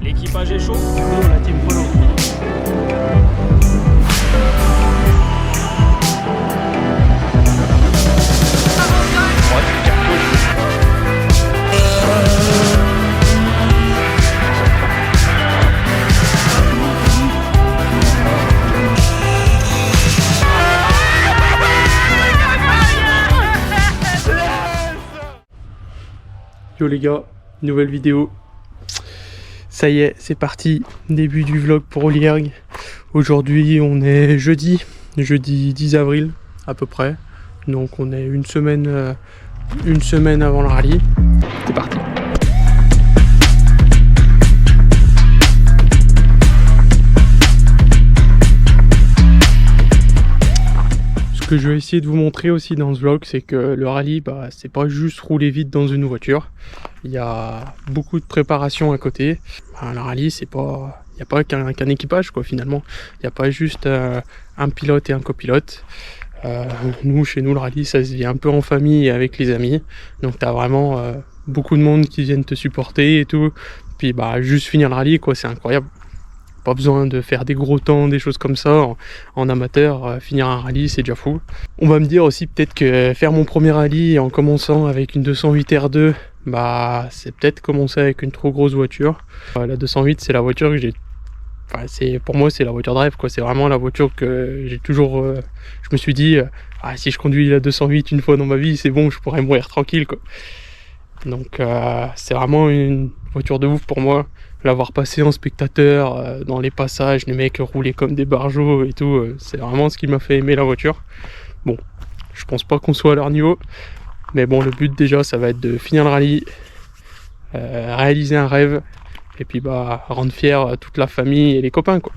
L'équipage est chaud. Nous, la team Polo. Yo les gars, nouvelle vidéo. Ça y est, c'est parti, début du vlog pour Olliergues. Aujourd'hui on est jeudi 10 avril à peu près. Donc on est une semaine avant le rallye. C'est parti. Ce que je vais essayer de vous montrer aussi dans ce vlog, c'est que le rallye, c'est pas juste rouler vite dans une voiture. Il y a beaucoup de préparation à côté. Le rallye, c'est pas, il n'y a pas qu'un équipage quoi finalement. Il n'y a pas juste un pilote et un copilote. Chez nous, le rallye, ça se vit un peu en famille et avec les amis. Donc tu as vraiment beaucoup de monde qui viennent te supporter et tout. Puis juste finir le rallye, quoi, c'est incroyable. Pas besoin de faire des gros temps, des choses comme ça en amateur. Finir un rallye, c'est déjà fou. On va me dire aussi peut-être que faire mon premier rallye en commençant avec une 208 R2, c'est peut-être commencer avec une trop grosse voiture. La 208, c'est la voiture que j'ai... pour moi, c'est la voiture de rêve, quoi. C'est vraiment la voiture que j'ai toujours... je me suis dit, si je conduis la 208 une fois dans ma vie, c'est bon, je pourrais mourir tranquille, quoi. Donc c'est vraiment une voiture de ouf pour moi. L'avoir passé en spectateur, dans les passages, les mecs roulaient comme des barjots et tout, c'est vraiment ce qui m'a fait aimer la voiture. Bon, je pense pas qu'on soit à leur niveau, mais bon, le but déjà, ça va être de finir le rallye, réaliser un rêve, et puis rendre fier toute la famille et les copains, quoi.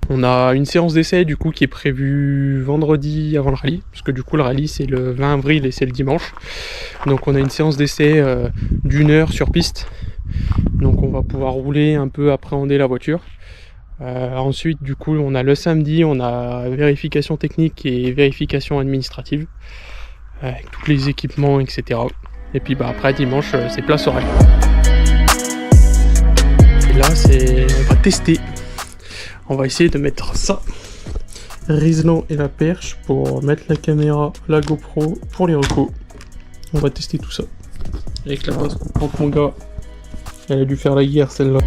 On a une séance d'essai du coup qui est prévue vendredi avant le rallye, parce que du coup le rallye c'est le 20 avril et c'est le dimanche. Donc on a une séance d'essai d'1 heure sur piste. Donc on va pouvoir rouler un peu, appréhender la voiture. Ensuite du coup on a le samedi, on a vérification technique et vérification administrative, avec tous les équipements, etc. Et puis après dimanche c'est place au rallye. Et là on va tester. On va essayer de mettre ça, Rislan et la perche pour mettre la caméra, la GoPro pour les recos. On va tester tout ça. Avec la base coupante, mon gars. Elle a dû faire la guerre celle-là.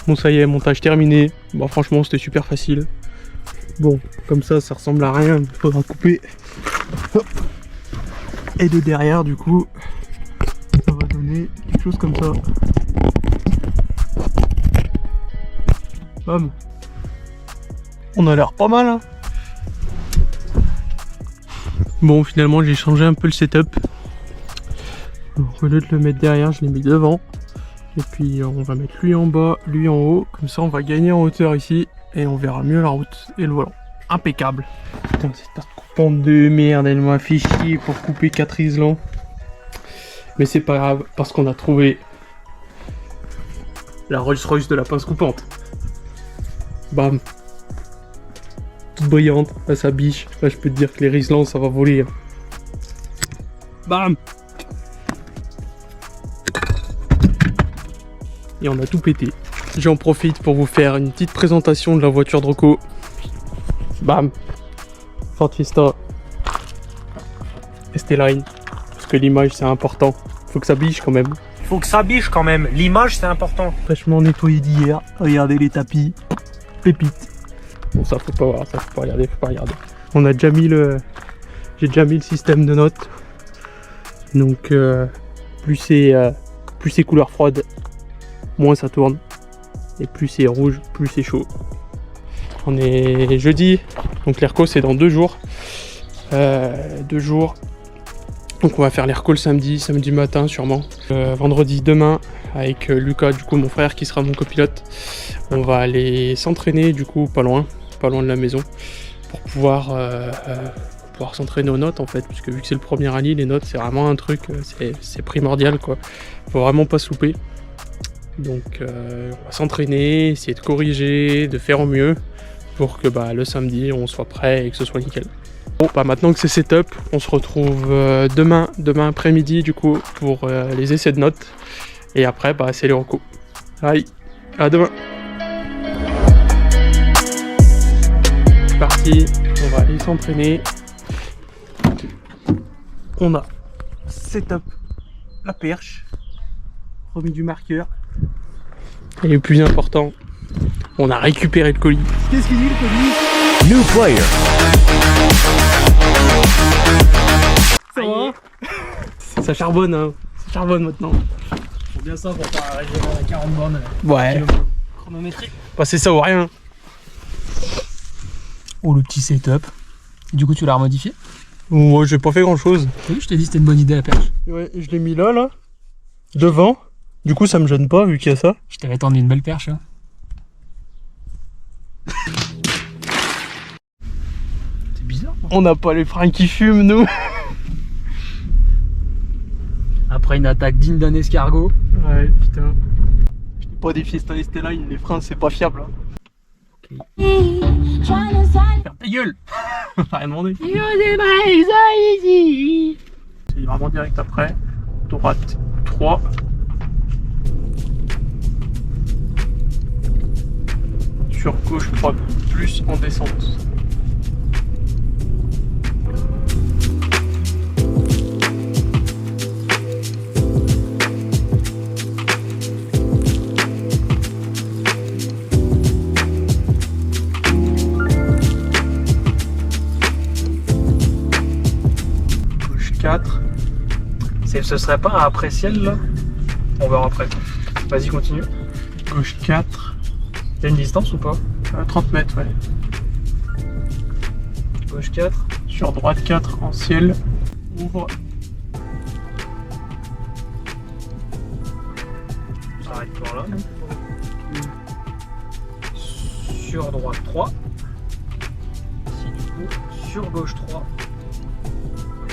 Bon ça y est, montage terminé. Franchement c'était super facile. Bon, comme ça ressemble à rien, il faudra couper. Hop. Et de derrière du coup ça va donner quelque chose comme ça. Bam. On a l'air pas mal hein. Bon finalement j'ai changé un peu le setup. Au lieu de le mettre derrière, je l'ai mis devant. Et puis on va mettre lui en bas, lui en haut. Comme ça on va gagner en hauteur ici. Et on verra mieux la route et le volant. Impeccable. Putain, cette passe coupante de merde, elle m'a fait chier pour couper 4 Rislan. Mais c'est pas grave, parce qu'on a trouvé la Rolls Royce de la pince coupante. Bam. Toute brillante, à sa biche. Là, je peux te dire que les Rislan, ça va voler. Bam. Et on a tout pété. J'en profite pour vous faire une petite présentation de la voiture de Rocco. Bam. Ford Fiesta ST-Line. Parce que l'image c'est important. Faut que ça biche quand même. Faut que ça biche quand même. L'image c'est important. Fraîchement nettoyé d'hier. Regardez les tapis. Pépite. Bon ça faut pas voir, ça faut pas regarder, On a déjà mis j'ai déjà mis le système de notes. Donc plus c'est couleur froide, moins ça tourne. Et plus c'est rouge, plus c'est chaud. On est jeudi, donc l'Airco c'est dans 2 jours. 2 jours. Donc on va faire l'Airco le samedi matin sûrement. Vendredi demain avec Lucas, du coup mon frère qui sera mon copilote. On va aller s'entraîner du coup pas loin de la maison. Pour pouvoir s'entraîner aux notes en fait. Puisque vu que c'est le premier rallye, les notes c'est vraiment un truc, c'est primordial quoi. Faut vraiment pas se louper. Donc on va s'entraîner, essayer de corriger, de faire au mieux pour que le samedi on soit prêt et que ce soit nickel. Bon maintenant que c'est setup, on se retrouve demain après-midi du coup pour les essais de notes et après c'est les recos. Allez, à demain. C'est parti, on va aller s'entraîner. On a setup la perche, remis du marqueur et le plus important, on a récupéré le colis. Qu'est-ce qu'il dit le colis? New player. Ça va? Ça charbonne, hein. Ça charbonne maintenant. Faut bien ça pour faire régler 40 bornes. Ouais. Chronométré. C'est ça ou rien. Oh, le petit setup. Du coup, tu l'as remodifié? Moi, j'ai pas fait grand chose. Oui, je t'ai dit c'était une bonne idée la perche. Ouais, je l'ai mis là, devant. Du coup, ça me gêne pas vu qu'il y a ça. Je t'avais tendu une belle perche. Hein. C'est bizarre. On n'a pas les freins qui fument, nous. Après une attaque digne d'un escargot. Ouais, putain. Je n'ai pas des Fiesta Estela, les freins, c'est pas fiable. Hein. Ferme ta gueule. T'as rien demandé. C'est vraiment direct après. Droite 3. Sur gauche 3 plus en descente. Gauche 4. Ce serait pas un après-ciel là? On verra après. Vas-y, continue. Gauche 4. T'as une distance ou pas? 30 mètres, ouais. Gauche 4. Sur droite 4 en ciel. Ouvre. Arrête-toi là. Sur droite 3. Ici du coup. Sur gauche 3.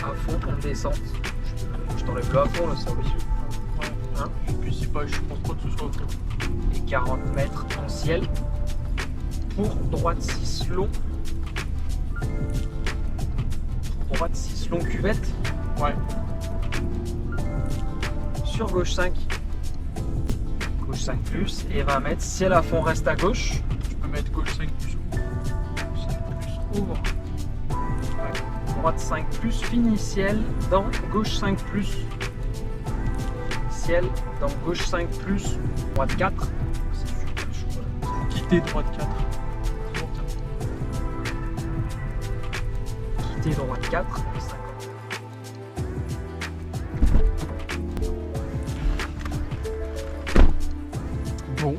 À fond en descente. Je t'enlève le à fond là, ça aussi. Ouais. Hein? Je pense pas que ce soit autre. Et 40 mètres en ciel. Pour droite 6 long. Droite 6 long cuvette. Ouais. Sur gauche 5. Gauche 5 plus. Et 20 mètres. Ciel à fond reste à gauche. Tu peux mettre gauche 5 plus. 5 plus ouvre. Droite 5 plus. Fini ciel dans gauche 5 plus. Ciel dans gauche 5 plus. Droite 4. Quitter droite 4. Quitter droite 4 et 50. Bon.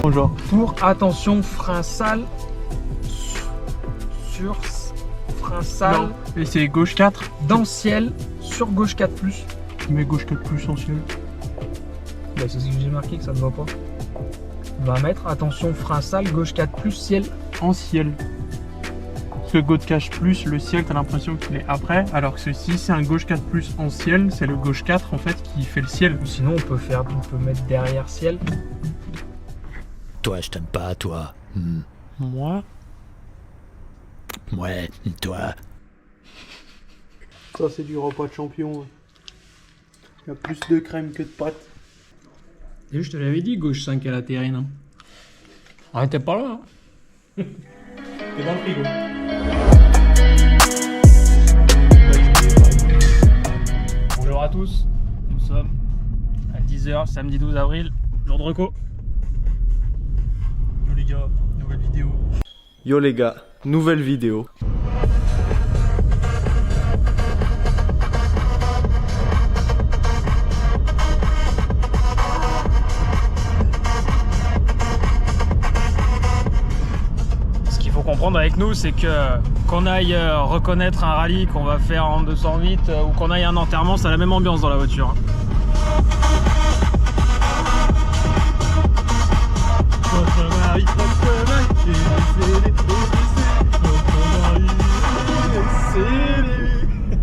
Genre. Pour attention frein sale sur frein sale Non. Et c'est gauche 4. dans ciel sur gauche 4 plus. Tu mets gauche 4 plus en ciel. Bah, c'est ce que j'ai marqué que ça ne va pas. 20 mètres, attention frein sale gauche 4 plus ciel. En ciel. Parce que gauche 4 plus, le ciel, t'as l'impression qu'il est après. Alors que ceci, c'est un gauche 4 plus en ciel. C'est le gauche 4 en fait qui fait le ciel. Ou sinon on peut mettre derrière ciel. Toi, je t'aime pas, toi. Moi. Ouais, toi. Ça, c'est du repas de champion. Il y a plus de crème que de pâtes. Et je te l'avais dit, gauche 5 à la terrine. Hein. Arrêtez pas là. Hein. C'est dans le frigo. Bonjour à tous, nous sommes à 10h, samedi 12 avril, jour de reco. Yo les gars, nouvelle vidéo. Yo les gars, nouvelle vidéo. Ce qu'il faut comprendre, prendre avec nous, c'est que qu'on aille reconnaître un rallye qu'on va faire en 208 ou qu'on aille à un enterrement, c'est la même ambiance dans la voiture.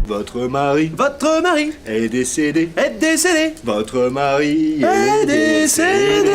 Votre mari est décédé, Votre mari est décédé.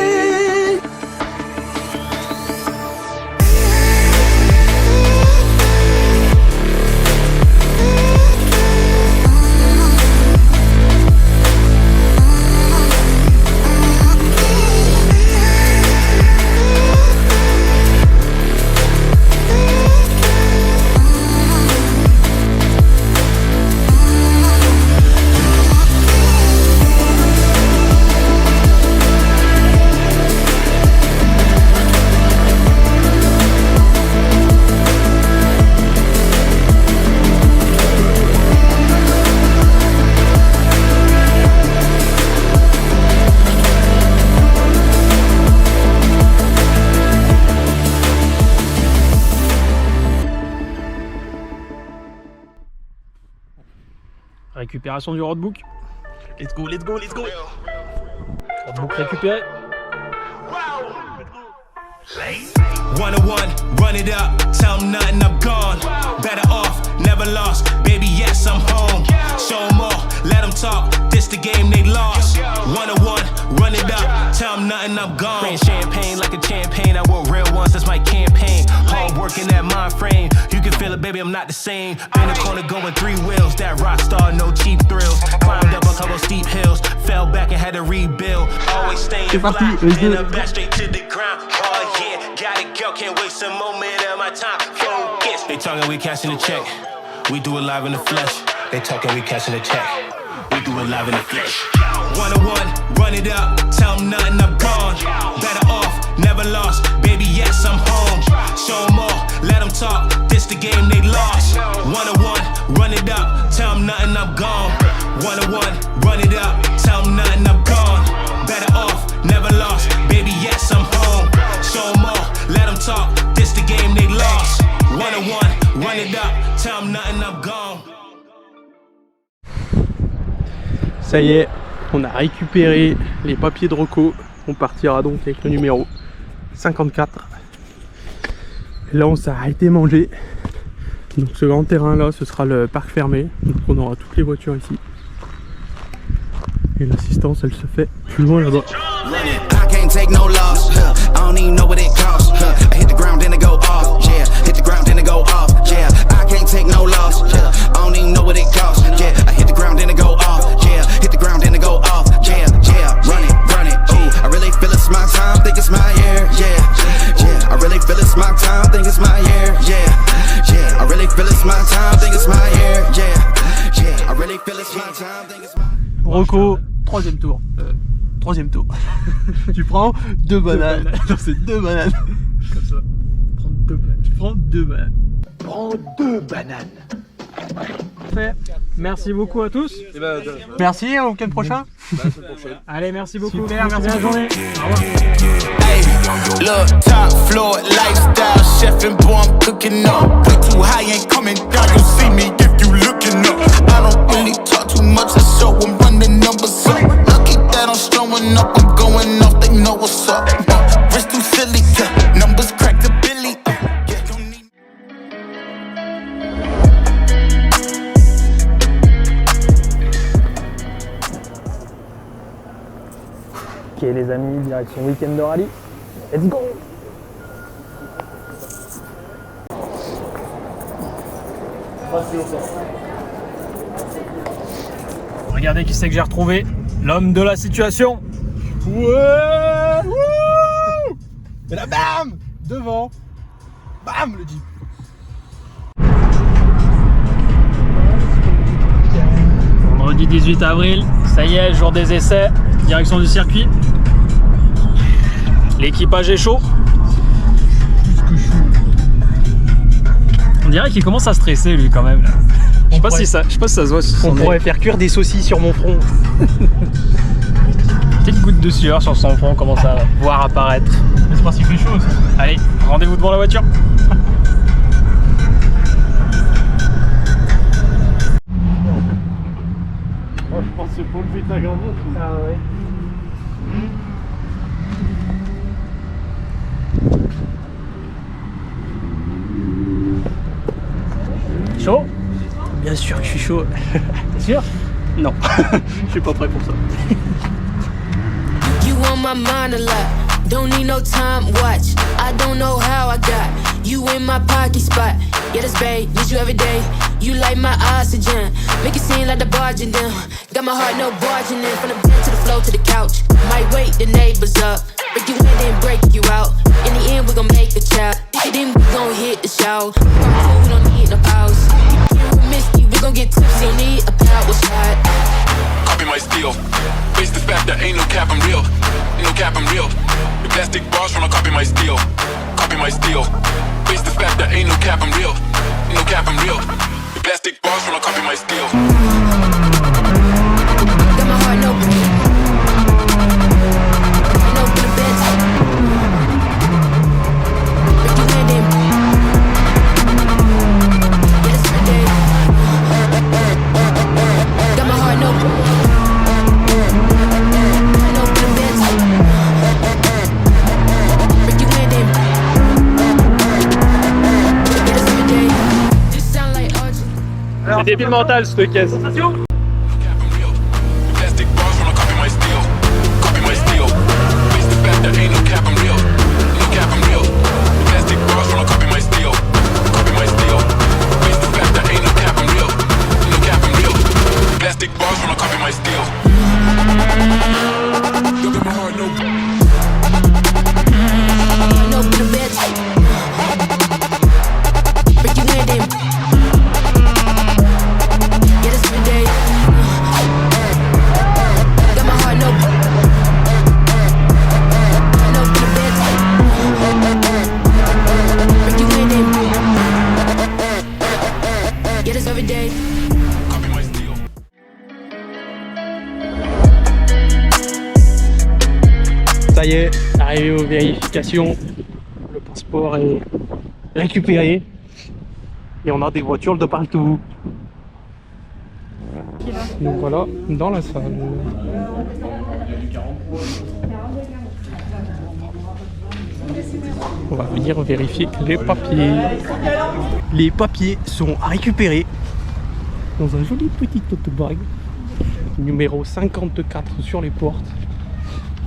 Récupération du roadbook. Let's go, let's go, let's go. Roadbook récupéré. 101, run it up, tell them nothing, I'm gone. Better off, never lost, baby, yes, I'm home. Show them all, let them talk, this the game they lost. 101, run it up, tell them nothing, I'm gone. Rain champagne like a champagne, I want real ones, that's my campaign. Hard working that mind frame, you can feel it, baby, I'm not the same. Been a corner going 3 wheels, that rock star, no cheap thrills. Climbed up a couple steep hills, fell back and had to rebuild. Always staying fly, in the back straight to the ground. Oh yeah. Got it, girl, can't waste a moment of my time. Focus. They talking, we cashing the check. We do it live in the flesh. They talking, we cashing the check. We do it live in the flesh. 101, run it up. Tell them nothing, I'm gone. Better off, never lost. Baby, yes, I'm home. Show them all, let them talk. This the game they lost. 101, run it up. Tell them nothing, I'm gone. 101, run it up. Tell them nothing, I'm gone. Better off, never lost. Baby, yes, I'm home. Show them all, let them talk, this the game they lost. 101, run it up, tell them nothing, I'm gone. Ça y est, on a récupéré les papiers de reco. On partira donc avec le numéro 54. Et là on s'est arrêté manger. Donc ce grand terrain là, ce sera le parc fermé. Donc on aura toutes les voitures ici. Et l'assistance elle se fait plus loin là-bas. Can't take no loss, I don't even know what it costs, I hit the ground then I go off, yeah, hit the ground then I go off, yeah, I can't take no loss, I don't even know what it costs, yeah, I hit the ground then I go off, yeah, hit the ground then I go off, yeah, run it, ooh, I really feel it's my time, think it's my year, yeah, I really feel it's my time, think it's my year, yeah, I really feel it's my time, think it's my year, yeah, I really feel it's my time, think it's my Reco, troisième tour. Tu prends 2 bananes. Non, c'est 2 bananes. Comme ça. Prendre 2 bananes. Tu prends 2 bananes. Prends 2 bananes. Parfait. Merci beaucoup à tous. Merci, au week-end prochain. Allez, merci beaucoup. Super, merci la journée. Au revoir. Hey, look, top floor, lifestyle, chef and boy, I'm cooking up. Way too high, ain't coming down, you'll see me if you looking up. I don't really talk too much, I show them run the numbers up. Lucky that I'm showing up, I'm going off, they know what's up. Wrist too silly, numbers crack the billy. Ok les amis, direction week-end de rallye. Let's go! Regardez qui c'est que j'ai retrouvé. L'homme de la situation. Ouais. Wouh. Et là, bam. Devant. Bam, le Jeep. Vendredi 18 avril, ça y est, jour des essais, direction du circuit. L'équipage est chaud. On dirait qu'il commence à stresser lui quand même. Je sais pas si ça se voit. On pourrait faire cuire des saucisses sur mon front. Petite goutte de sueur sur son front, on commence à voir apparaître. C'est parce qu'il fait chaud aussi. Allez, rendez-vous devant la voiture. je pense que c'est pour lever ta grande. Ah ouais. Chaud? Bien sûr que je suis chaud. T'es sûr? Non, je suis pas prêt pour ça. You on my mind a lot, don't need no time watch. I don't know how I got you in my pocket spot. Yeah, that's babe, need you every day. You like my oxygen, make it seem like the barging down. Got my heart no barging in, from the bed to the floor to the couch. Might wake the neighbors up, break you in then break you out. In the end we gon' make a child, then we gon' hit the shower. Come through, we don't need no house. We miss you, we gon' get tipsy, don't need a power shot. Copy my steel. Face the fact that ain't no cap, I'm real. Ain't no cap, I'm real. The plastic bars tryna copy my steel. Copy my steel. Face the fact that ain't no cap, I'm real. Ain't no cap, I'm real. The plastic bars tryna copy my steel. Got my heart no pain. I know for the best. Break you in then. Yeah, that's my day. Got my heart no pain. I know for the best. Break you in then. Yeah, that's my day. Just sound like Archie. C'est débile mental cette caisse. Plastic bars tryna copy my steel. Copy my steel. Face the fact that ain't no cap, I'm real. Ain't no cap, I'm real. Plastic bars tryna copy my steel. Copy my steel. Face the fact that ain't no cap, I'm real. Ain't no cap, I'm real. Plastic bars tryna copy my steel. Look at my heart, no. I know for the best. Break you in then. Yeah, that's my day. Got my heart no. I know for the best. Break you in then. Yeah, that's every day. Copy my steel. Ça y est, arrivé aux vérifications. Le passeport est récupéré. Et on a des voitures de partout. Donc voilà, dans la salle. On va venir vérifier les papiers. Les papiers sont récupérés dans un joli petit tote bag. Numéro 54 sur les portes.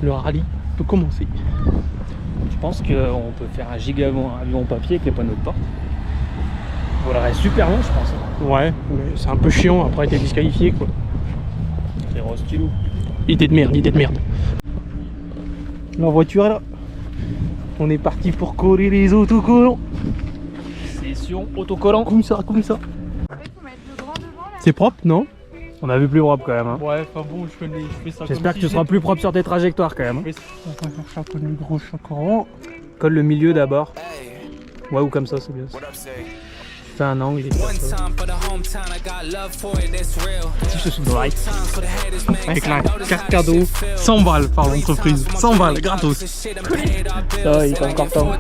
Le rallye peut commencer. Je pense qu'on peut faire un giga avion papier avec les panneaux de porte. Voilà, reste super long, je pense. Ouais, mais c'est un peu chiant après t'es disqualifié quoi. C'est stylo. Idée de merde, idée de merde. La voiture est là. On est parti pour coller les autocollants. Session autocollant. Comme ça, comme ça. C'est propre, non? On a vu plus propre quand même. Hein. Ouais, enfin bon, je fais ça. J'espère que tu seras plus propre sur tes trajectoires quand même. Hein. On va faire ça comme le gros chacaron. Colle le milieu d'abord. Ouais, ou comme ça, c'est bien. Tu fais un angle et si je te souffle right. Avec la carte cadeau, 100 balles par l'entreprise. 100 balles, gratos. Ça, il est encore temps.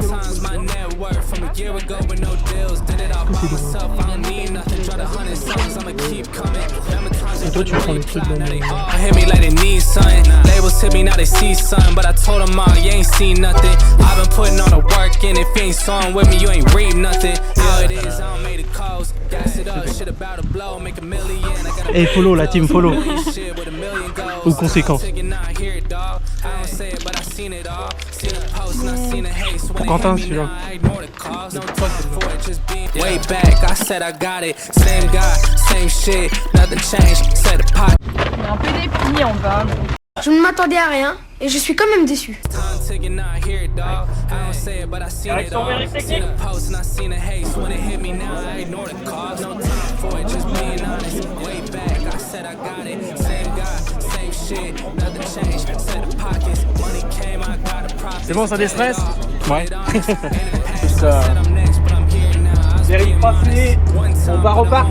Et toi, tu prends les trucs dans le... Hit me like they need something. Labels hit me now they see something, but I told them all you ain't seen nothing. I've been putting all the work in. If you ain't song with me, you ain't read nothing. How it is, I don't make the calls. Gas it up, shit about to blow, make a million. Et follow la team, follow. Ou conséquence. Pour Quentin, celui-là. Way back, I said I got it. Same guy, same shit, nothing changed. Said the pot. On est un peu déprimé en bas. Je ne m'attendais à rien et je suis quand même déçu. Direction vérifiée. C'est bon, ça déstresse? Ouais. Ça... Vérifie passé, on va repart.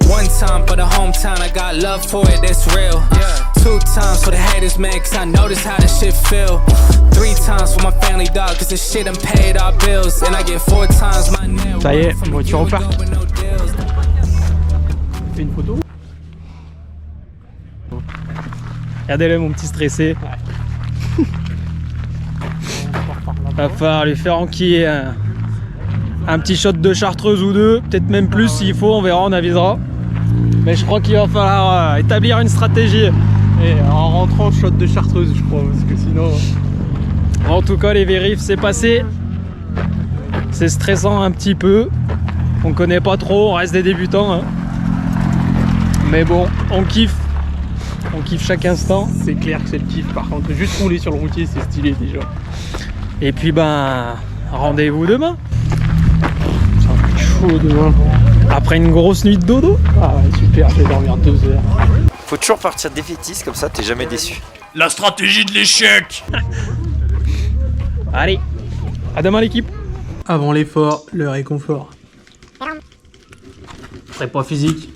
One time for the hometown, I got love for it, that's real. 2 times for the haters, man, cause I notice how this shit feel. 3 times for my family, dog, cause this shit done paid our bills. And I get 4 times my net. Ça y est, voiture en parc. Fais une photo. Regardez-le, mon petit stressé. Va falloir lui faire enquiller un petit shot de chartreuse ou deux, peut-être même plus s'il faut, on verra, on avisera. Mais je crois qu'il va falloir établir une stratégie. Et en rentrant, shot de chartreuse, je crois, parce que sinon... En tout cas, les vérifs, c'est passé. C'est stressant un petit peu. On connaît pas trop, on reste des débutants. Hein. Mais bon, on kiffe. On kiffe chaque instant. C'est clair que c'est le kiff, par contre. Juste rouler sur le routier, c'est stylé déjà. Et puis, ben, rendez-vous demain. Ça va être chaud demain. Après une grosse nuit de dodo. Ah ouais, super, je vais dormir 2 heures. Faut toujours partir défaitiste, comme ça t'es jamais déçu. La stratégie de l'échec. Allez, à demain l'équipe. Avant l'effort, le réconfort. Prépa physique.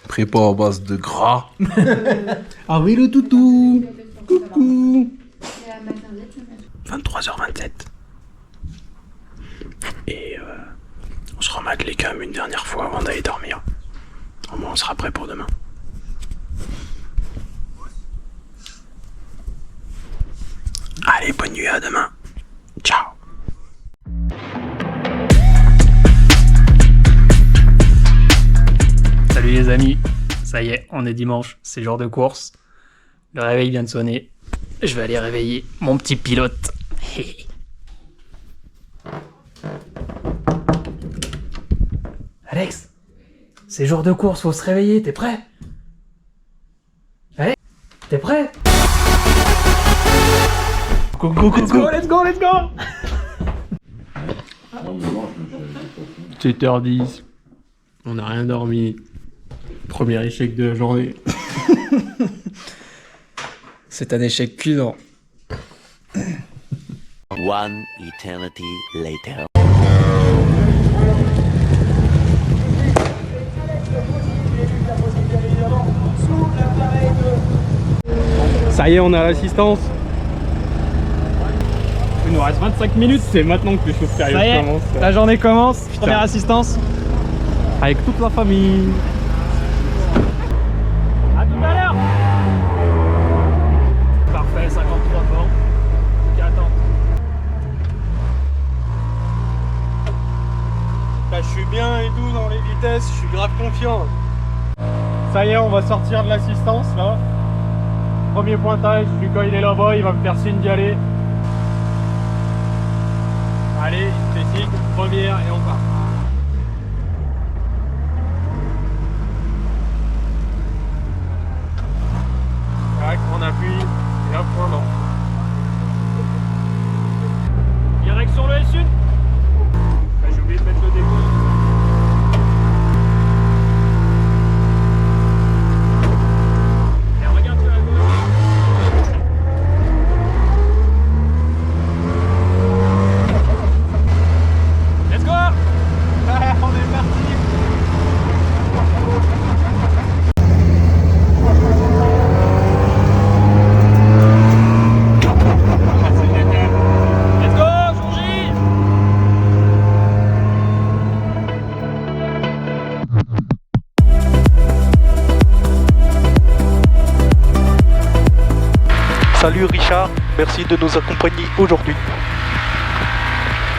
Prépa à base de gras. Ah oui, le toutou. Coucou. 23h27. Et on se remacle quand même une dernière fois avant d'aller dormir. Au moins on sera prêt pour demain. Allez, bonne nuit, à demain. Ciao. Salut les amis, ça y est, on est dimanche, c'est jour de course. Le réveil vient de sonner. Je vais aller réveiller mon petit pilote. Alex, c'est jour de course, faut se réveiller, t'es prêt? Allez, t'es prêt? Go, go, go, let's go, let's go, let's go! 7h10. On n'a rien dormi. Premier échec de la journée. C'est un échec cuisant. One eternity later. Ça y est, on a l'assistance. Il nous reste 25 minutes. C'est maintenant que les choses sérieuses Ça y est, commencent. la journée commence. Première assistance. Avec toute la famille. À tout à l'heure. Parfait, 53 bords. Plus qu'à attendre. Là, je suis bien et tout dans les vitesses, je suis grave confiant. Ça y est, on va sortir de l'assistance là. Premier pointage, vu quand il est là-bas, il va me faire signe d'y aller. Allez, il fait signe, première et on part. Tac, on appuie et hop, on lance. Direction le S1. J'ai oublié de mettre le déco. Et regarde sur la gauche. Let's go. Ah, on est parti. Let's go, jour J. Salut Richard, merci de nous accompagner aujourd'hui.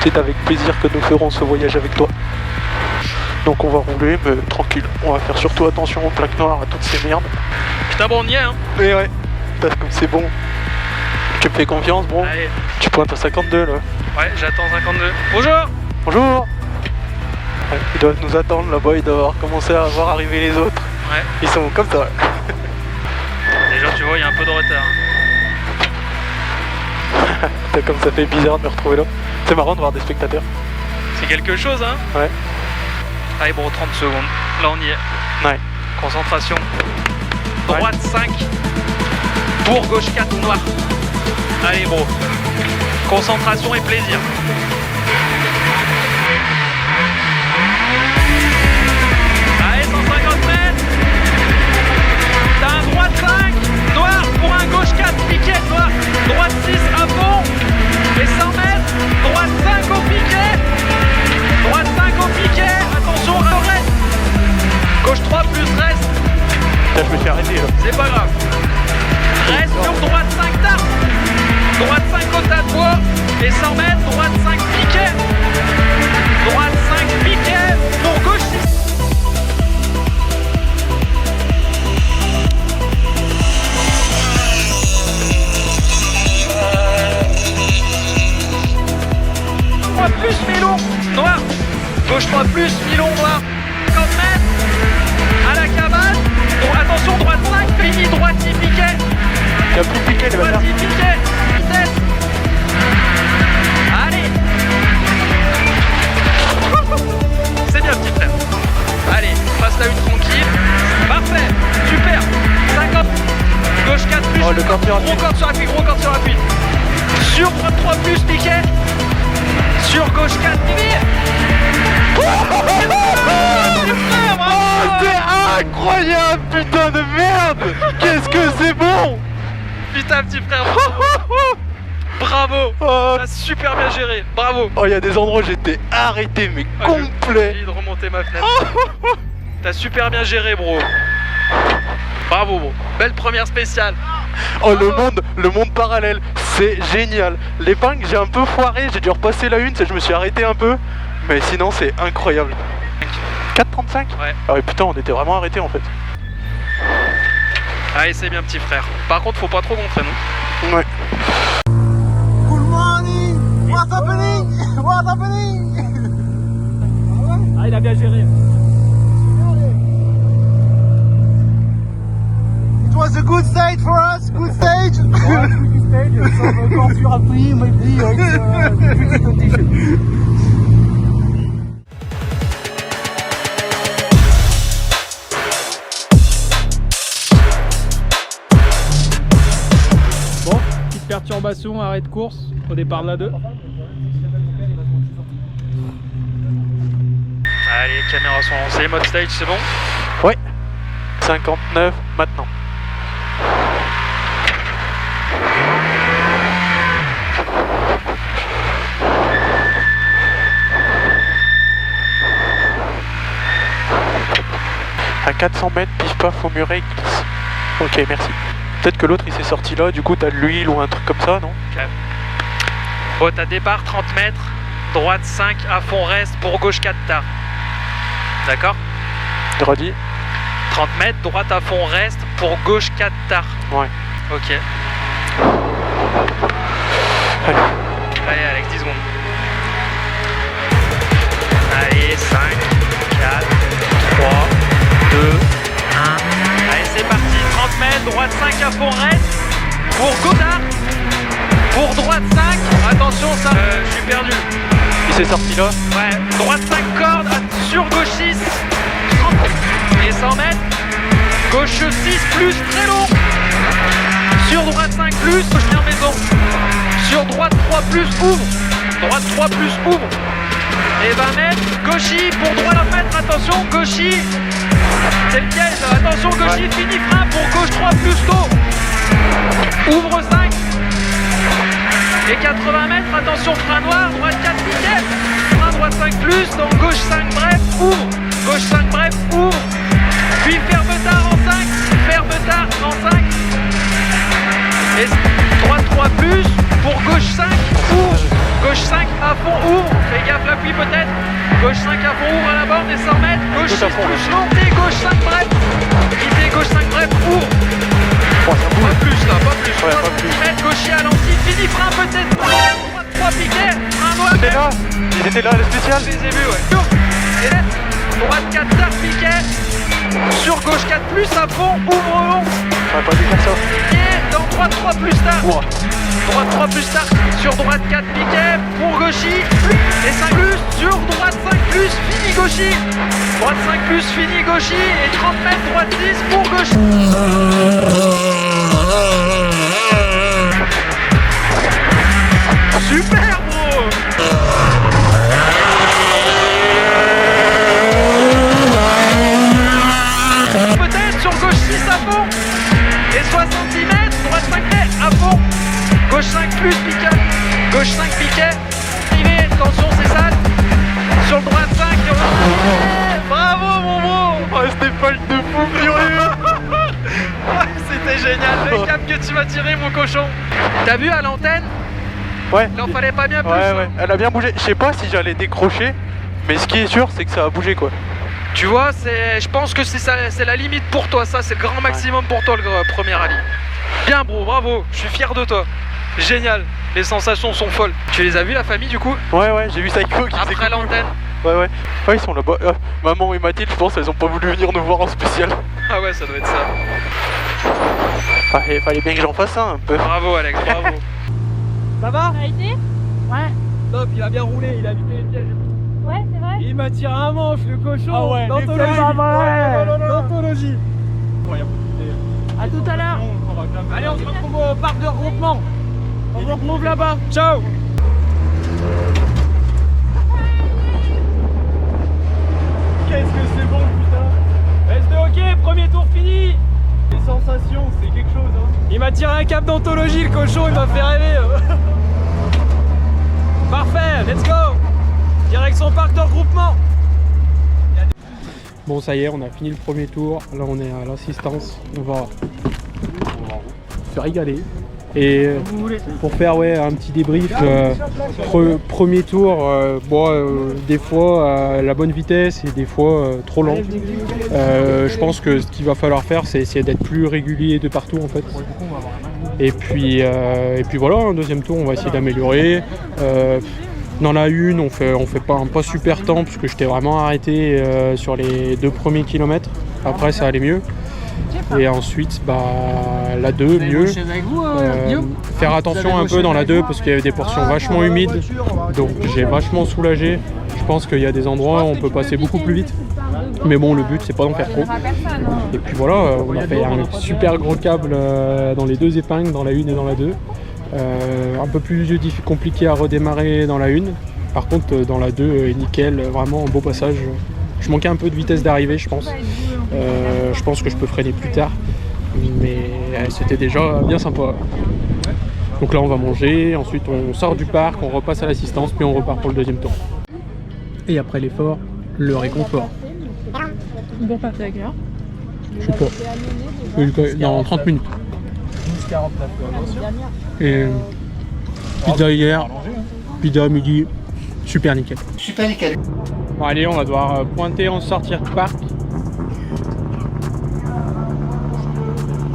C'est avec plaisir que nous ferons ce voyage avec toi. Donc on va rouler, mais tranquille. On va faire surtout attention aux plaques noires, à toutes ces merdes. Putain, bon, on y est, hein. Mais ouais, parce que c'est bon. Tu me fais confiance, bon. Allez. Tu pointes à 52 là. Ouais, j'attends 52. Bonjour. Bonjour. Ouais, ils doivent nous attendre là-bas, ils doivent commencer à voir arriver les autres. Ouais. Ils sont comme ça. Déjà, tu vois, il y a un peu de retard. Putain, comme ça fait bizarre de me retrouver là. C'est marrant de voir des spectateurs. C'est quelque chose, hein. Ouais. Allez, bon, 30 secondes. Là, on y est. Ouais. Concentration. Droite 5. Pour gauche 4 noir. Allez, bro. Concentration et plaisir. Allez, 150 mètres. Putain, je me suis arrêté là. C'est pas grave. Reste sur droite 5 tard. Droite 5 côte à bois. Et 100 mètres, droite 5 piquet. Droite 5 piquet pour gauche 6. Plus Milon, noir. Gauche 3 plus, Milon, noir. 50 mètres. À la cabane. Attention, droite 5, fini, droite 6 piquet. Il y a plus de piquet, les droite 6 piquet. Vitesse. Allez. C'est bien, petit frère. Allez, passe la une tranquille. Parfait, super. 50. Gauche 4 plus. Oh, le corps sur appui. Gros corps sur appui, gros corps sur appui. Sur droite 3 plus, piquet. Sur gauche 4, c'est incroyable, putain de merde. Qu'est-ce que c'est bon. Putain, petit frère, bravo. T'as super bien géré, bravo. Oh, il y a des endroits où j'étais arrêté, mais complet. J'ai envie de remonter ma fenêtre. T'as super bien géré, bro. Bravo, bro. Belle première spéciale. Oh, le monde parallèle, c'est génial. L'épingle, j'ai un peu foiré, j'ai dû repasser la une, je me suis arrêté un peu. Mais sinon, c'est incroyable. 4,35 ? Ouais. Ah ouais, putain, on était vraiment arrêté en fait. Allez, c'est bien, petit frère. Par contre, faut pas trop montrer, non ? Ouais. Good morning! What's happening? What's happening? Ah, il a bien géré. It was a good stage for us, good stage. Ouais, good stage, some corps sur appui, maybe it's pretty condition. Bon, petite perturbation, arrêt de course au départ de la 2. Allez, caméras sont lancées, mode stage, c'est bon ? Ouais. 59 maintenant. À 400 mètres, pif paf au muret, glisse. Ok, merci. Peut-être que l'autre il s'est sorti là, du coup t'as de l'huile ou un truc comme ça, non? Ok. Bon, t'as départ 30 mètres, droite 5 à fond reste pour gauche 4 tard. D'accord? Redis. 30 mètres, droite à fond reste pour gauche 4 tard. Ouais. Ok. Allez. Allez Alex, 10 secondes. Allez, 5, 4, 3, 2, 1. Allez, c'est parti. 30 mètres, droite 5 à fond reste. Pour Godard. Pour droite 5. Attention, ça, je suis perdu. Il s'est sorti là? Ouais. Droite 5 cordes, sur gauche 6. 30 et 100 mètres. Gauche 6 plus, très long. Sur droite 5 plus, gauche bien maison. Sur droite 3 plus, ouvre. Droite 3 plus, ouvre. Et 20 mètres, gauchy pour droite 20 mètres, attention, gauchy. C'est le piège, attention, gauchy, ouais. Fini frein pour gauche 3 plus tôt. Ouvre 5. Et 80 mètres, attention, frein noir, droite 4 piquet. Frein droite 5 plus, donc gauche 5 bref, ouvre. Gauche 5 bref, ouvre. Puis ferme tard en 5. Ferme tard en 5. Et droite 3 plus, pour gauche 5, ouvre. Gauche 5 à fond, ouvre. Fais gaffe l'appui peut-être. Gauche 5 à fond, ouvre à la borne et 100 mètres. Gauche 6 plus montée, gauche 5 bref. Quittez, gauche 5 bref, ouvre. Pas plus là, pas plus. 60 mètres, gaucher à l'anti, fini frein peut-être. Droite 3 piquet, frein noir. Ils étaient là, ils étaient là, le spécial. Je les ai vus, ouais. Et là, droite 4 tard piquet. Sur gauche 4 plus à fond, ouvre long. J'aurais pas dû faire ça. Et dans droite 3 plus tard. Ouah. Droite 3 plus tard, sur droite 4 piquet, pour gauchy, et 5 plus, sur droite 5 plus, fini gauchy, droite 5 plus, fini gauchy, et 30 mètres, droite 6 pour gauchy. Super bro. Peut-être sur gauche 6 à fond, et 70 mètres, droite 5 mètres à fond. Gauche 5 plus piquet, gauche 5 piquet, arrivé, attention c'est sale, sur le droite 5, bravo mon bro. Oh Stéphane de fou furieux. Génial, le cap que tu m'as tiré, mon cochon. T'as vu à l'antenne? Ouais. Il en fallait pas bien plus. Ouais, elle a bien bougé. Je sais pas si j'allais décrocher, mais ce qui est sûr, c'est que ça a bougé quoi. Tu vois, je pense que c'est la limite pour toi, ça, c'est le grand maximum pour toi, le premier rallye. Bien, bro, bravo, je suis fier de toi. Génial, les sensations sont folles. Tu les as vues, la famille, du coup? Ouais, j'ai vu Psycho qui après l'antenne. Ouais, ils sont là-bas. Maman et Mathilde, je pense, elles ont pas voulu venir nous voir en spécial. Ah ouais, ça doit être ça. Il fallait bien que j'en fasse un peu. Bravo, Alex, bravo. Ça va? Ça a été? Ouais. Top, il a bien roulé, il a évité les pièges. Ouais, c'est vrai. Il m'a tiré un manche, le cochon. Ah ouais, d'anthologie. D'anthologie. À tout à l'heure. Allez, on se retrouve au parc de regroupement. On se retrouve là-bas. Ciao. Qu'est-ce que c'est bon, putain. Reste de hockey, premier tour fini. Les sensations, c'est quelque chose, hein. Il m'a tiré un cap d'anthologie, le cochon, il m'a fait rêver. Parfait, let's go. Direction parc de regroupement. Bon, ça y est, on a fini le premier tour. Là, on est à l'assistance. On va se régaler. Et pour faire un petit débrief, premier tour, des fois la bonne vitesse et des fois trop lent. Je pense que ce qu'il va falloir faire, c'est essayer d'être plus régulier de partout en fait. Et puis voilà, un deuxième tour, on va essayer d'améliorer. Dans la une, on fait pas un pas super temps parce que j'étais vraiment arrêté sur les 2 premiers kilomètres. Après, ça allait mieux. Et ensuite, la 2, mieux. Faire attention un peu dans la 2 parce qu'il y avait des portions vachement humides. Donc j'ai vachement soulagé. Je pense qu'il y a des endroits où on peut passer beaucoup plus vite. Mais bon, le but, c'est pas d'en faire trop. Et puis voilà, on a fait un super gros câble dans les 2 épingles, dans la 1 et dans la 2. Un peu plus compliqué à redémarrer dans la 1. Par contre, dans la 2, nickel, vraiment un beau passage. Je manquais un peu de vitesse d'arrivée, je pense. Je pense que je peux freiner plus tard. Mais c'était déjà bien sympa. Donc là, on va manger. Ensuite, on sort du parc, on repasse à l'assistance, puis on repart pour le deuxième tour. Et après l'effort, le réconfort. Bon, pas fait à quelle heure? Je sais pas. Dans 30 minutes. 12,49. Et pizza hier, pizza à midi, super nickel. Super nickel. Bon allez, on va devoir pointer en sortir de parc.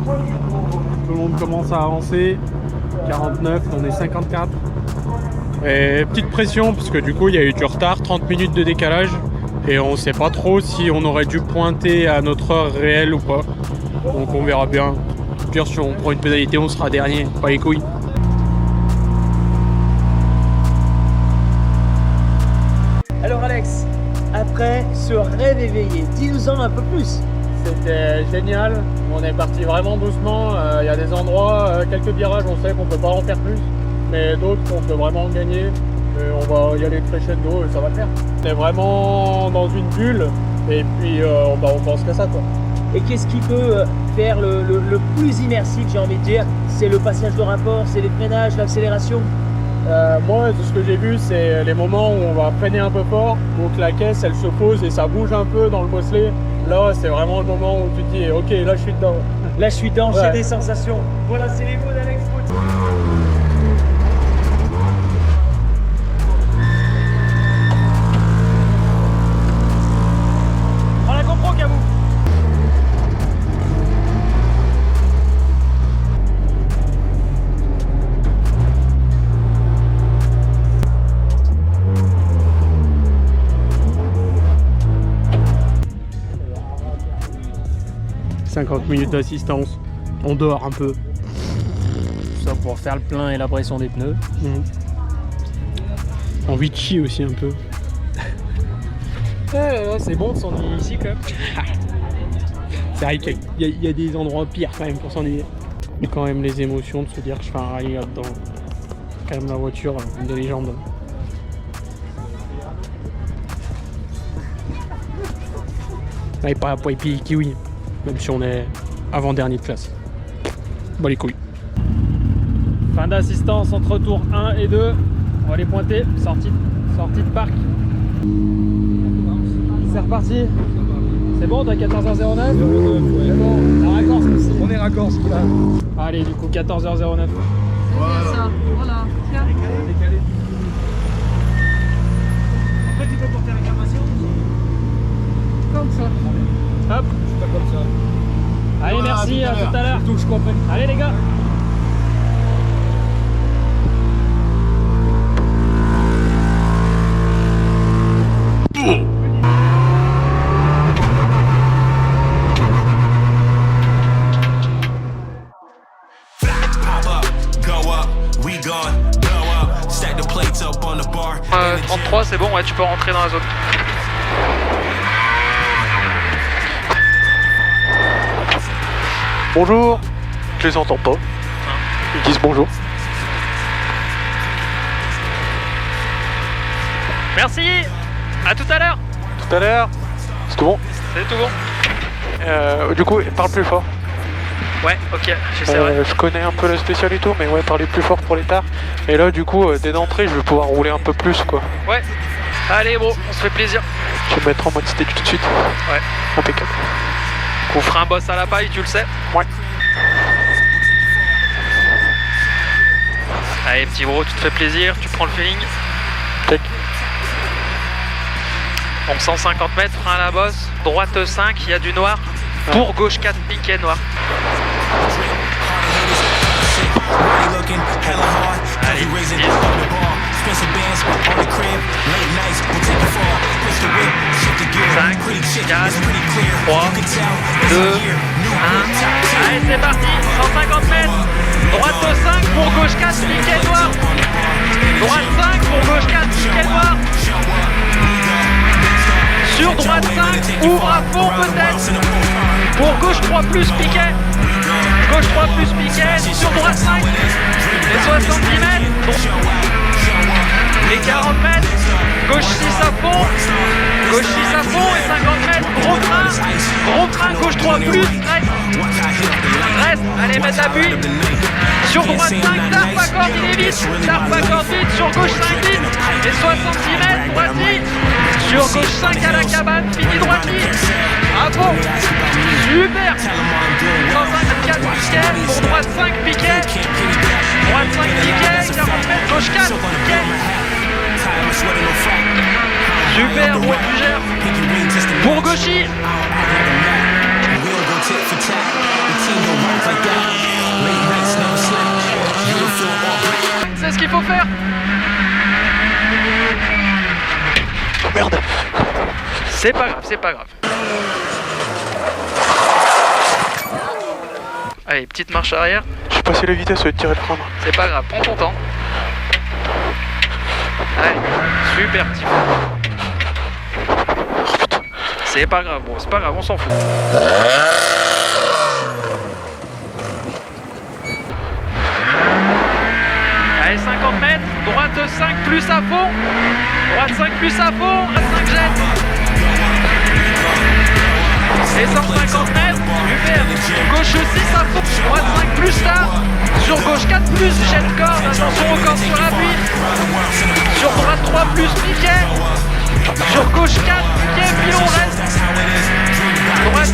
Tout le monde commence à avancer. 49, on est 54. Et petite pression parce que du coup il y a eu du retard, 30 minutes de décalage. Et on sait pas trop si on aurait dû pointer à notre heure réelle ou pas. Donc on verra bien. Pire, si on prend une pénalité, on sera dernier, pas les couilles. Alors Alex, après ce rêve éveillé, dis-nous-en un peu plus. C'était génial, on est parti vraiment doucement. Il y a des endroits, quelques virages, on sait qu'on peut pas en faire plus, mais d'autres on peut vraiment en gagner. Et on va y aller crescendo et ça va le faire. On est vraiment dans une bulle et puis on pense qu'à ça quoi. Et qu'est-ce qui peut faire le plus immersif, j'ai envie de dire? C'est le passage de rapport, c'est les freinages, l'accélération? Moi, de ce que j'ai vu, c'est les moments où on va freiner un peu fort, donc la caisse, elle se pose et ça bouge un peu dans le bosselet. Là, c'est vraiment le moment où tu te dis, ok, là, je suis dedans. Là, je suis dedans, j'ai des sensations. Voilà, c'est les mots d'Alex Foot. Prends la GoPro, Camou. « 50 minutes d'assistance, on dort un peu. » Tout ça pour faire le plein et la pression des pneus. Envie de chier aussi un peu. C'est bon de s'ennuyer ici quand même. C'est vrai qu'il y a des endroits pires quand même pour s'ennuyer. Mais quand même les émotions de se dire que je fais un rallye là-dedans. Quand même la voiture, une légende. Ouais, pas pour les kiwi, même si on est avant-dernier de classe. Bah les couilles. Fin d'assistance entre tours 1 et 2. On va les pointer. Sortie de parc. C'est reparti. C'est bon, t'as 14h09. C'est bon, la raccord, on est raccord. vacances qu'il a. Allez, du coup, 14h09. C'est bien ça, voilà. Tiens. Après, tu peux porter réclamation. Comme ça. Hop. C'est pas comme ça. Allez, merci, à tout à l'heure. Surtout que je comprenne. Allez, les gars. Pop up, go up, we gone, blow up, stack the plates up on the bar. 33, c'est bon, ouais, tu peux rentrer dans la zone. Bonjour. Je les entends pas. Ils disent bonjour. Merci. À tout à l'heure. Tout à l'heure. C'est tout bon? C'est tout bon. Du coup, parle plus fort. Ouais, ok, j'essaierai. Je connais un peu la spéciale et tout, mais ouais, parlez plus fort pour les tards. Et là, du coup, dès d'entrée, je vais pouvoir rouler un peu plus, quoi. Ouais. Allez, bro, on se fait plaisir. Je vais me mettre en mode stage tout de suite. Ouais. Impeccable. On fera un boss à la paille, tu le sais. Ouais. Allez, petit bro, tu te fais plaisir, tu prends le feeling. Check. Donc 150 mètres, frein à la bosse, droite 5, il y a du noir. Pour gauche 4, piquet noir. Allez, 10. 5, 4, 3, 2, 1. Allez, c'est parti, 150 mètres. Droite 5 pour gauche 4, piquet noir. Droite 5 pour gauche 4, piquet noir. Sur droite 5, ouvre à fond peut-être. Pour gauche 3 plus piquet. Gauche 3 plus piquet. Sur droite 5. Les 70 mètres. Les 40 mètres. Gauche 6 à fond. Gauche 6 à fond et 50 mètres. Gros train. Gros train. Gauche 3 plus. Reste. Allez, mettre l'appui. Sur droite 5, tarp accorde, il est vite. Tarp accorde vite. Sur gauche 5 vite. Et 70 mètres. Droite-y. Sur gauche 5 à la cabane, fini droite-y. À fond. Super. 154 piquet. Pour droite 5 piquet. Droite 5 piquet. 40 mètres. Gauche 4 piquet. Super, bon, tu gères. Pour gauchy. C'est ce qu'il faut faire. Merde. C'est pas grave, c'est pas grave. Allez, petite marche arrière. J'ai passé la vitesse, de tirer le frein. C'est pas grave, prends ton temps. Allez, super petit peu. C'est pas grave, bon, c'est pas grave, on s'en fout. Allez, 50 mètres, droite 5 plus à fond. Droite 5 plus à fond, droite 5 jette. Et 150 mètres, super. Gauche 6 à fond, droite 5 plus tard. Sur gauche 4 plus, jette corde, attention au corps sur l'appui. Sur droite 3 plus, piquet. Sur gauche 4, piquet, pilon reste. Droite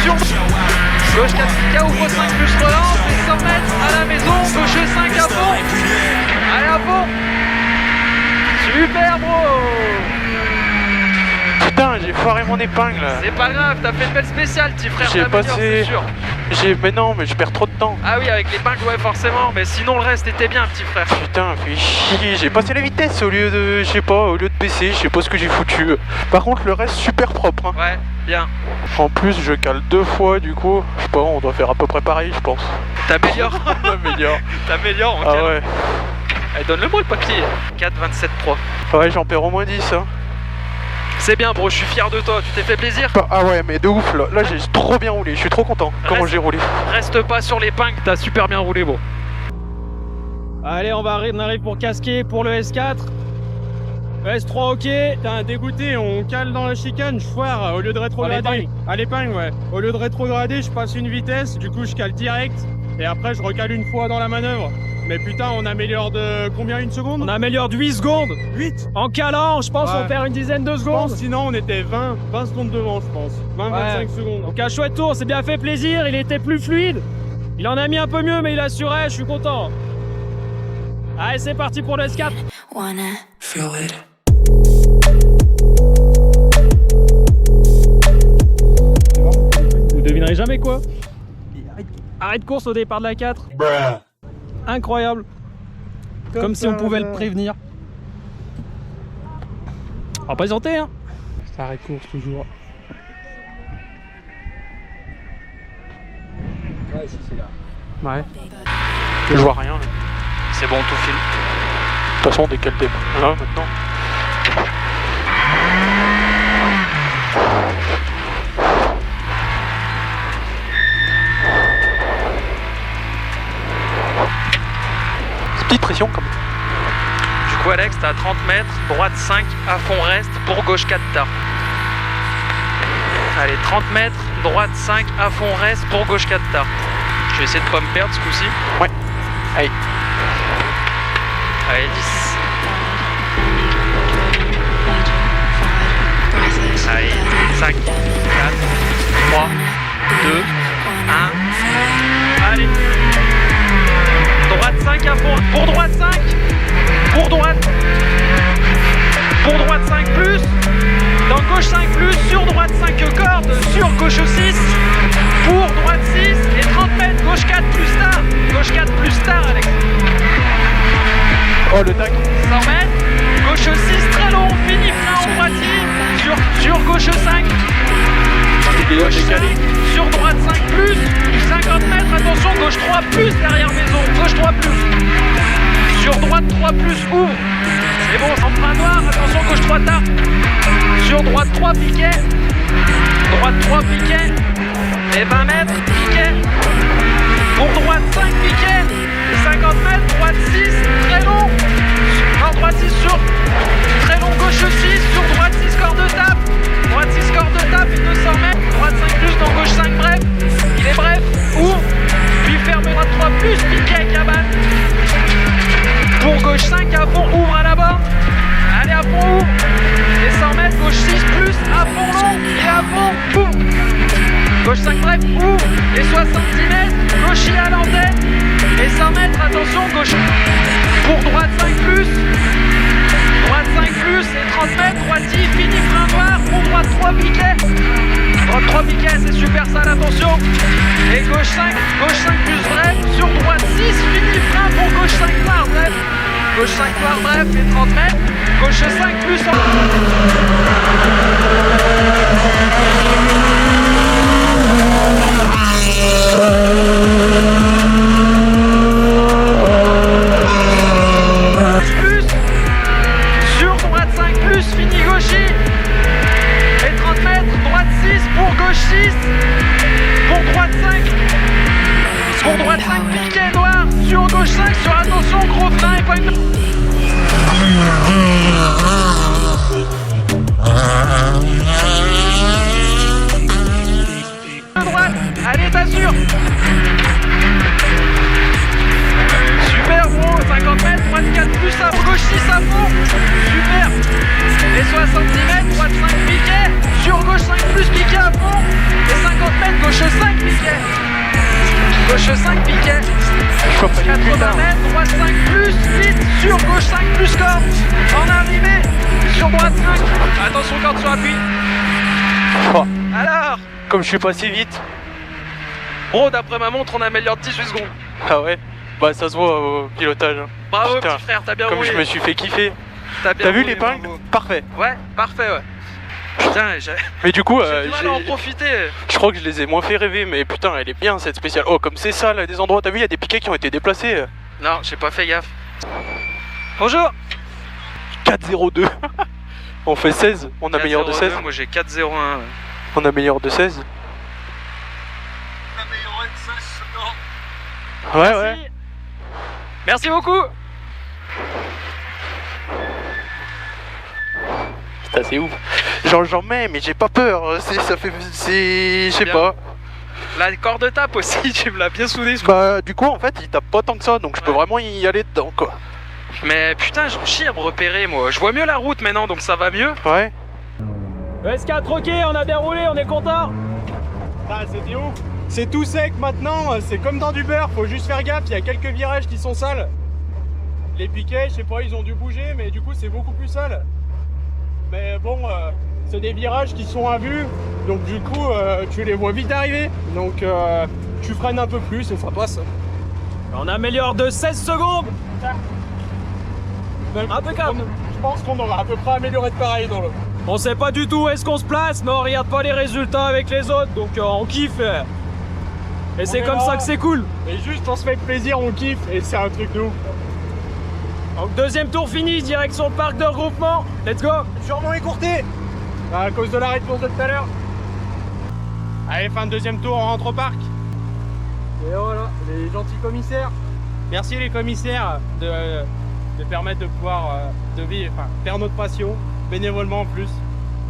sur gauche 4 piquet, ouvre 5 plus relance. Et 100 mètres à la maison, gauche 5 à fond. Allez à fond. Super bro. Putain, j'ai foiré mon épingle. C'est pas grave, t'as fait une belle spéciale, petit frère. J'ai passé. C'est sûr. Mais non, mais je perds trop de temps. Ah oui, avec l'épingle, ouais, forcément. Mais sinon, le reste était bien, petit frère. Putain, fais chier. J'ai passé la vitesse au lieu de. Je sais pas, au lieu de baisser. Je sais pas ce que j'ai foutu. Par contre, le reste, super propre. Hein. Ouais, bien. En plus, je cale 2 fois, du coup. Je sais pas, on doit faire à peu près pareil, je pense. T'améliores. T'améliores, on Ah calme. ouais. Allez, donne-le-moi le papier. 4,27,3. Ouais, j'en perds au moins 10. Hein. C'est bien, bro, je suis fier de toi, tu t'es fait plaisir. Ah ouais, mais de ouf, là j'ai trop bien roulé, je suis trop content comment j'ai roulé. Reste pas sur l'épingle, t'as super bien roulé, bro. Allez, on arrive pour casquer pour le S4. S3, ok. T'as dégoûté, on cale dans la chicane, je foire au lieu de rétrograder. À l'épingle, ouais. Au lieu de rétrograder, je passe une vitesse, du coup je cale direct. Et après, je recale une fois dans la manœuvre. Mais putain, on améliore de combien, une seconde? On améliore de 8 secondes. 8? En calant, je pense on perd une dizaine de secondes. Sinon, on était 20 secondes devant, je pense. 20-25 secondes. Donc un chouette tour, c'est bien fait plaisir, il était plus fluide. Il en a mis un peu mieux, mais il assurait, je suis content. Allez, c'est parti pour le S4. Vous devinerez jamais quoi. Arrêt de course au départ de la 4. Incroyable. Comme si on pouvait le prévenir. On va présenter, hein. C'est arrêt de course toujours. Ouais, si c'est là. Ouais. Je vois rien. Là. C'est bon, tout file. De toute façon, dès qu'elle démarre là maintenant. C'est petite pression quand même. Du coup, Alex, t'as 30 mètres, droite 5, à fond reste, pour gauche 4 tard. Allez, 30 mètres, droite 5, à fond reste, pour gauche 4 tard. Je vais essayer de pas me perdre ce coup-ci. Ouais. Allez. Allez, 10. Allez, 5, 4, 3, 2, 1. Allez. Droite 5 à fond. Pour droite 5. Pour droite. Pour droite 5 plus. Dans gauche 5 plus. Sur droite 5 cordes. Sur gauche 6. Pour droite 6. Et 30 mètres. Gauche 4 plus tard. Gauche 4 plus tard, Alex. Oh, le tac. 100 mètres. Gauche 6 très long. Fini frein en droitier. Sur gauche 5. Gauche 5. Sur droite 5 plus. 50 mètres. Attention. Gauche 3 plus derrière maison. Gauche 3 plus. Sur droite 3 plus. Ouvre. C'est bon. En frein noir. Attention. Gauche 3 tard. Sur droite 3 piquet. Droite 3 piquet. Et 20 mètres. Piquet. Pour droite 5 piquet. 50 mètres. Droite 6. Très long. En droite 6 sur. Très long. Gauche 6. Sur droite 6 corps de tape. Droite 6 corps de tape et 200 mètres. Droite 5 plus. Dans gauche 5 bref. Il est bref. Ouvre. Puis ferme droite 3 plus. Piquet. Cabane. Pour gauche 5 à fond. Ouvre à la borne. Allez à fond. Ouvre. Et 100 mètres. Gauche 6 plus. À fond long. Et à fond. Ouvre. Gauche 5 bref. Ouvre. Et 70 mètres. Gauche à l'antenne. Et 100 mètres. Attention. Gauche. Pour droite 5 plus. Droite 5 plus et 30 mètres, droite 10, fini, frein noir, pour droite 3 piquets. Droite 3 piquets, c'est super sale, attention. Et gauche 5 plus bref, sur droite 6, fini, frein pour gauche 5 par bref. Gauche 5 par bref et 30 mètres, gauche 5 plus en... Fini gaucher et 30 mètres, droite 6 pour gauche 6 pour droite 5 pour droite 5 piquet noir sur gauche 5 sur attention gros frein et pas une droite, allez t'assure. Super gros, 50 mètres, droite 4 plus à gauche 6 à fond. Super. Et 70 mètres, droite 5 piquet. Sur gauche 5 plus piquet à fond. Et 50 mètres, gauche 5 piquet. Gauche 5 piquet. 80 mètres, droite 5 plus, vite. Sur gauche 5 plus corde. En arrivée. Sur droite 5. Attention corde sur appui. Oh. Alors. Comme je suis passé vite. Bro, d'après ma montre, on améliore 18 secondes. Ah ouais. Bah ça se voit au pilotage. Bravo putain. petit frère, t'as bien Comme roulé. Je me suis fait kiffer. T'as vu l'épingle? Parfait. Ouais, parfait ouais. Putain, mais du coup, j'ai du mal à en profiter. Je crois que je les ai moins fait rêver, mais putain, elle est bien cette spéciale. Oh, comme c'est ça là, des endroits, t'as vu, il y a des piquets qui ont été déplacés. Non, j'ai pas fait gaffe. Bonjour. 4-0-2. On fait 16, on améliore de 16. Moi j'ai 4-0-1. On améliore de 16. Ouais, merci. ouais. Merci beaucoup. Putain, c'est ouf. Genre j'en mets, mais j'ai pas peur. Ça fait, je sais pas. La corde de tape aussi, tu me l'as bien soudé. Bah du coup en fait il tape pas tant que ça, donc je peux vraiment y aller dedans quoi. Mais putain, je chie à me repérer moi. Je vois mieux la route maintenant, donc ça va mieux. Ouais. Le S4 ok, on a bien roulé, on est content. Ah c'était ouf. C'est tout sec maintenant, c'est comme dans du beurre, faut juste faire gaffe, il y a quelques virages qui sont sales. Les piquets, je sais pas, ils ont dû bouger, mais du coup c'est beaucoup plus sale. Mais bon, c'est des virages qui sont à vue, donc du coup tu les vois vite arriver. Donc tu freines un peu plus et ça passe. On améliore de 16 secondes. Impeccable. Je pense qu'on aura à peu près amélioré de pareil dans le... On sait pas du tout où est-ce qu'on se place, mais on regarde pas les résultats avec les autres, donc on kiffe. Et c'est comme ça que c'est cool. Et juste on se fait plaisir, on kiffe, et c'est un truc de ouf. Donc deuxième tour fini, direction le parc de regroupement. Let's go. Sûrement écourté à cause de l'arrêt de course de tout à l'heure. Allez, fin de deuxième tour, on rentre au parc. Et voilà, les gentils commissaires. Merci les commissaires de permettre de pouvoir de vivre, enfin, faire notre passion, bénévolement en plus.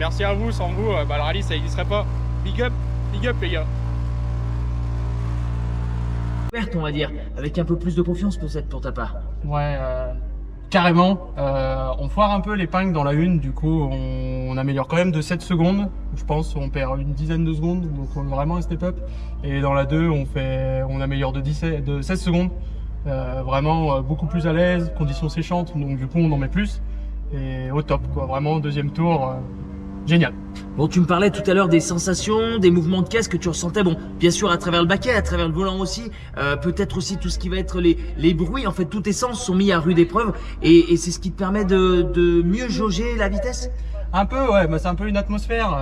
Merci à vous, sans vous, le rallye ça n'existerait pas. Big up les gars. On va dire, avec un peu plus de confiance peut-être pour ta part. Ouais, carrément. On foire un peu l'épingle dans la une, du coup on améliore quand même de 7 secondes. Je pense on perd une dizaine de secondes, donc on a vraiment un step-up. Et dans la 2, on améliore de 16 secondes. Vraiment beaucoup plus à l'aise, conditions séchantes, donc du coup on en met plus. Et au top, quoi. Vraiment deuxième tour, génial. Bon, tu me parlais tout à l'heure des sensations, des mouvements de caisse que tu ressentais, bon, bien sûr à travers le baquet, à travers le volant aussi, peut-être aussi tout ce qui va être les bruits, en fait tous tes sens sont mis à rude épreuve et c'est ce qui te permet de mieux jauger la vitesse? Un peu, ouais, bah c'est un peu une atmosphère.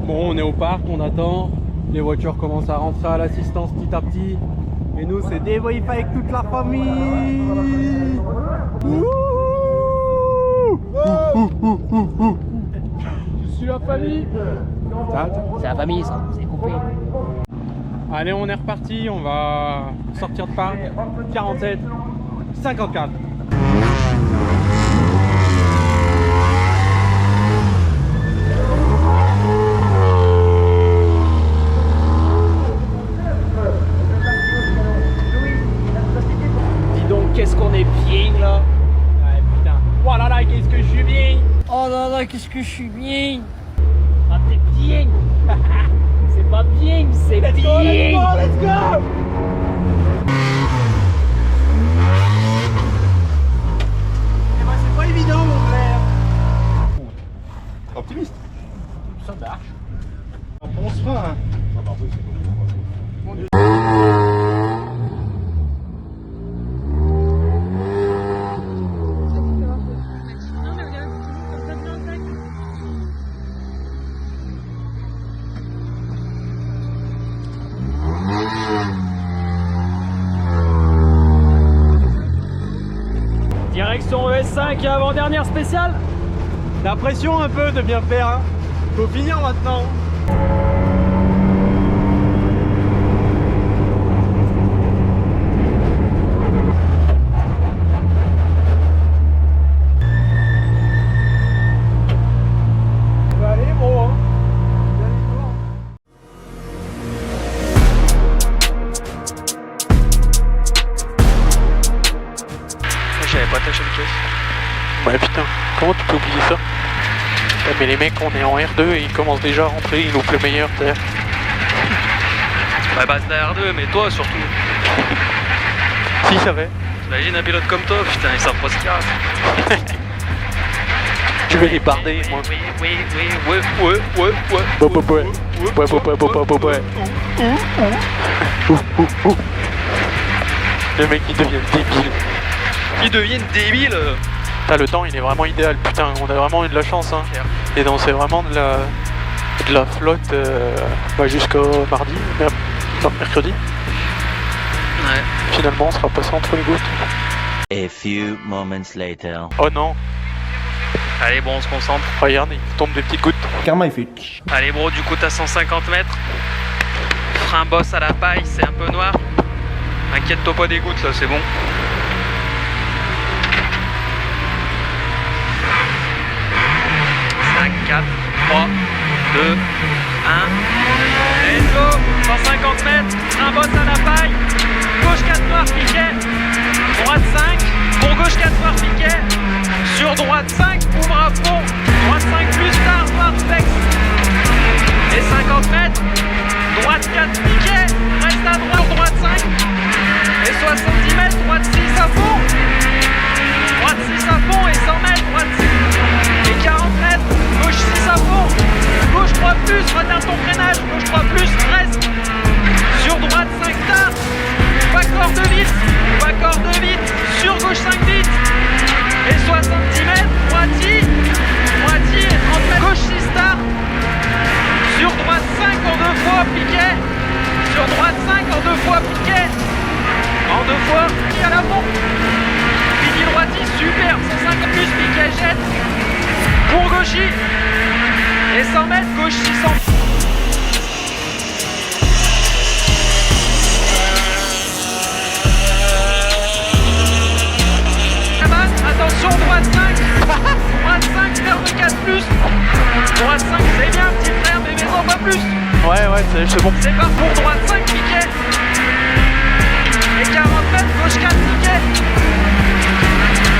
Bon, on est au parc, on attend, les voitures commencent à rentrer à l'assistance petit à petit, et nous c'est débrief avec toute la famille. Je suis la famille. C'est la famille ça, c'est compris. Allez, on est reparti, on va sortir de parc. 47, 54. Dis donc, qu'est-ce qu'on est bien là. Ouais, putain. Oh là là, qu'est-ce que je suis bien. Oh là là, qu'est-ce que je suis bien. Ah, t'es bien. C'est pas bien, c'est bien. Let's go. Eh ben, c'est pas évident, mon frère. Optimiste. Ça marche. On se fera, hein. Mon Dieu. Direction ES5 et avant-dernière spéciale. La pression un peu de bien faire, hein. Faut finir maintenant. Allez, gros, hein. J'avais pas attaché le caisse. Ouais putain, comment tu peux oublier ça? Ouais, mais les mecs, on est en R2 et ils commencent déjà à rentrer, ils loupent le meilleur, t'as. Ouais bah c'est la R2, mais toi surtout. Si, ça va. T'imagines un pilote comme toi, putain, ils savent pas ce qu'il y a. Je vais les barder, moi. Le mec, il devient débile. Ils deviennent débiles. Putain, le temps, il est vraiment idéal. Putain, on a vraiment eu de la chance, hein. Et donc, c'est vraiment de la flotte jusqu'au mardi, mercredi. Ouais. Finalement, on sera passé entre les gouttes. A few moments later. Oh non. Allez, bon, on se concentre. Regarde, il tombe des petites gouttes. Karma, il fait. Allez, bro, du coup, t'as 150 mètres. Frein boss à la paille, c'est un peu noir. Inquiète-toi pas des gouttes, là, c'est bon. 5, 4, 3, 2, 1. Let's go. 150 mètres. Frein boss à la paille. Gauche 4 noirs, piquet. Droite 5. Pour gauche 4 noirs, piquet. Sur droite 5, ouvre à fond. Droite 5 plus tard, noir flex. 3 plus, retarde ton freinage, gauche 3 plus, reste. Sur droite 5 start. Backward de vite, sur gauche 5 vite. Et 70 mètres, moitié, 30 mètres, gauche 6 start. Sur droite 5 en 2 fois, piquet. Sur droite 5 en 2 fois, piquet. En 2 fois, à la pompe. Fini droiti, super, 150 plus, piquet, jette. Pour gauchy. Et 100 mètres, gauche 600. Attention, droite 5. Droite 5, ferme 4 plus. Droite 5, c'est bien, petit frère, mais mets-en pas plus. Ouais, c'est bon. C'est pas pour droite 5, piquet. Et 40 mètres, gauche 4, piquet.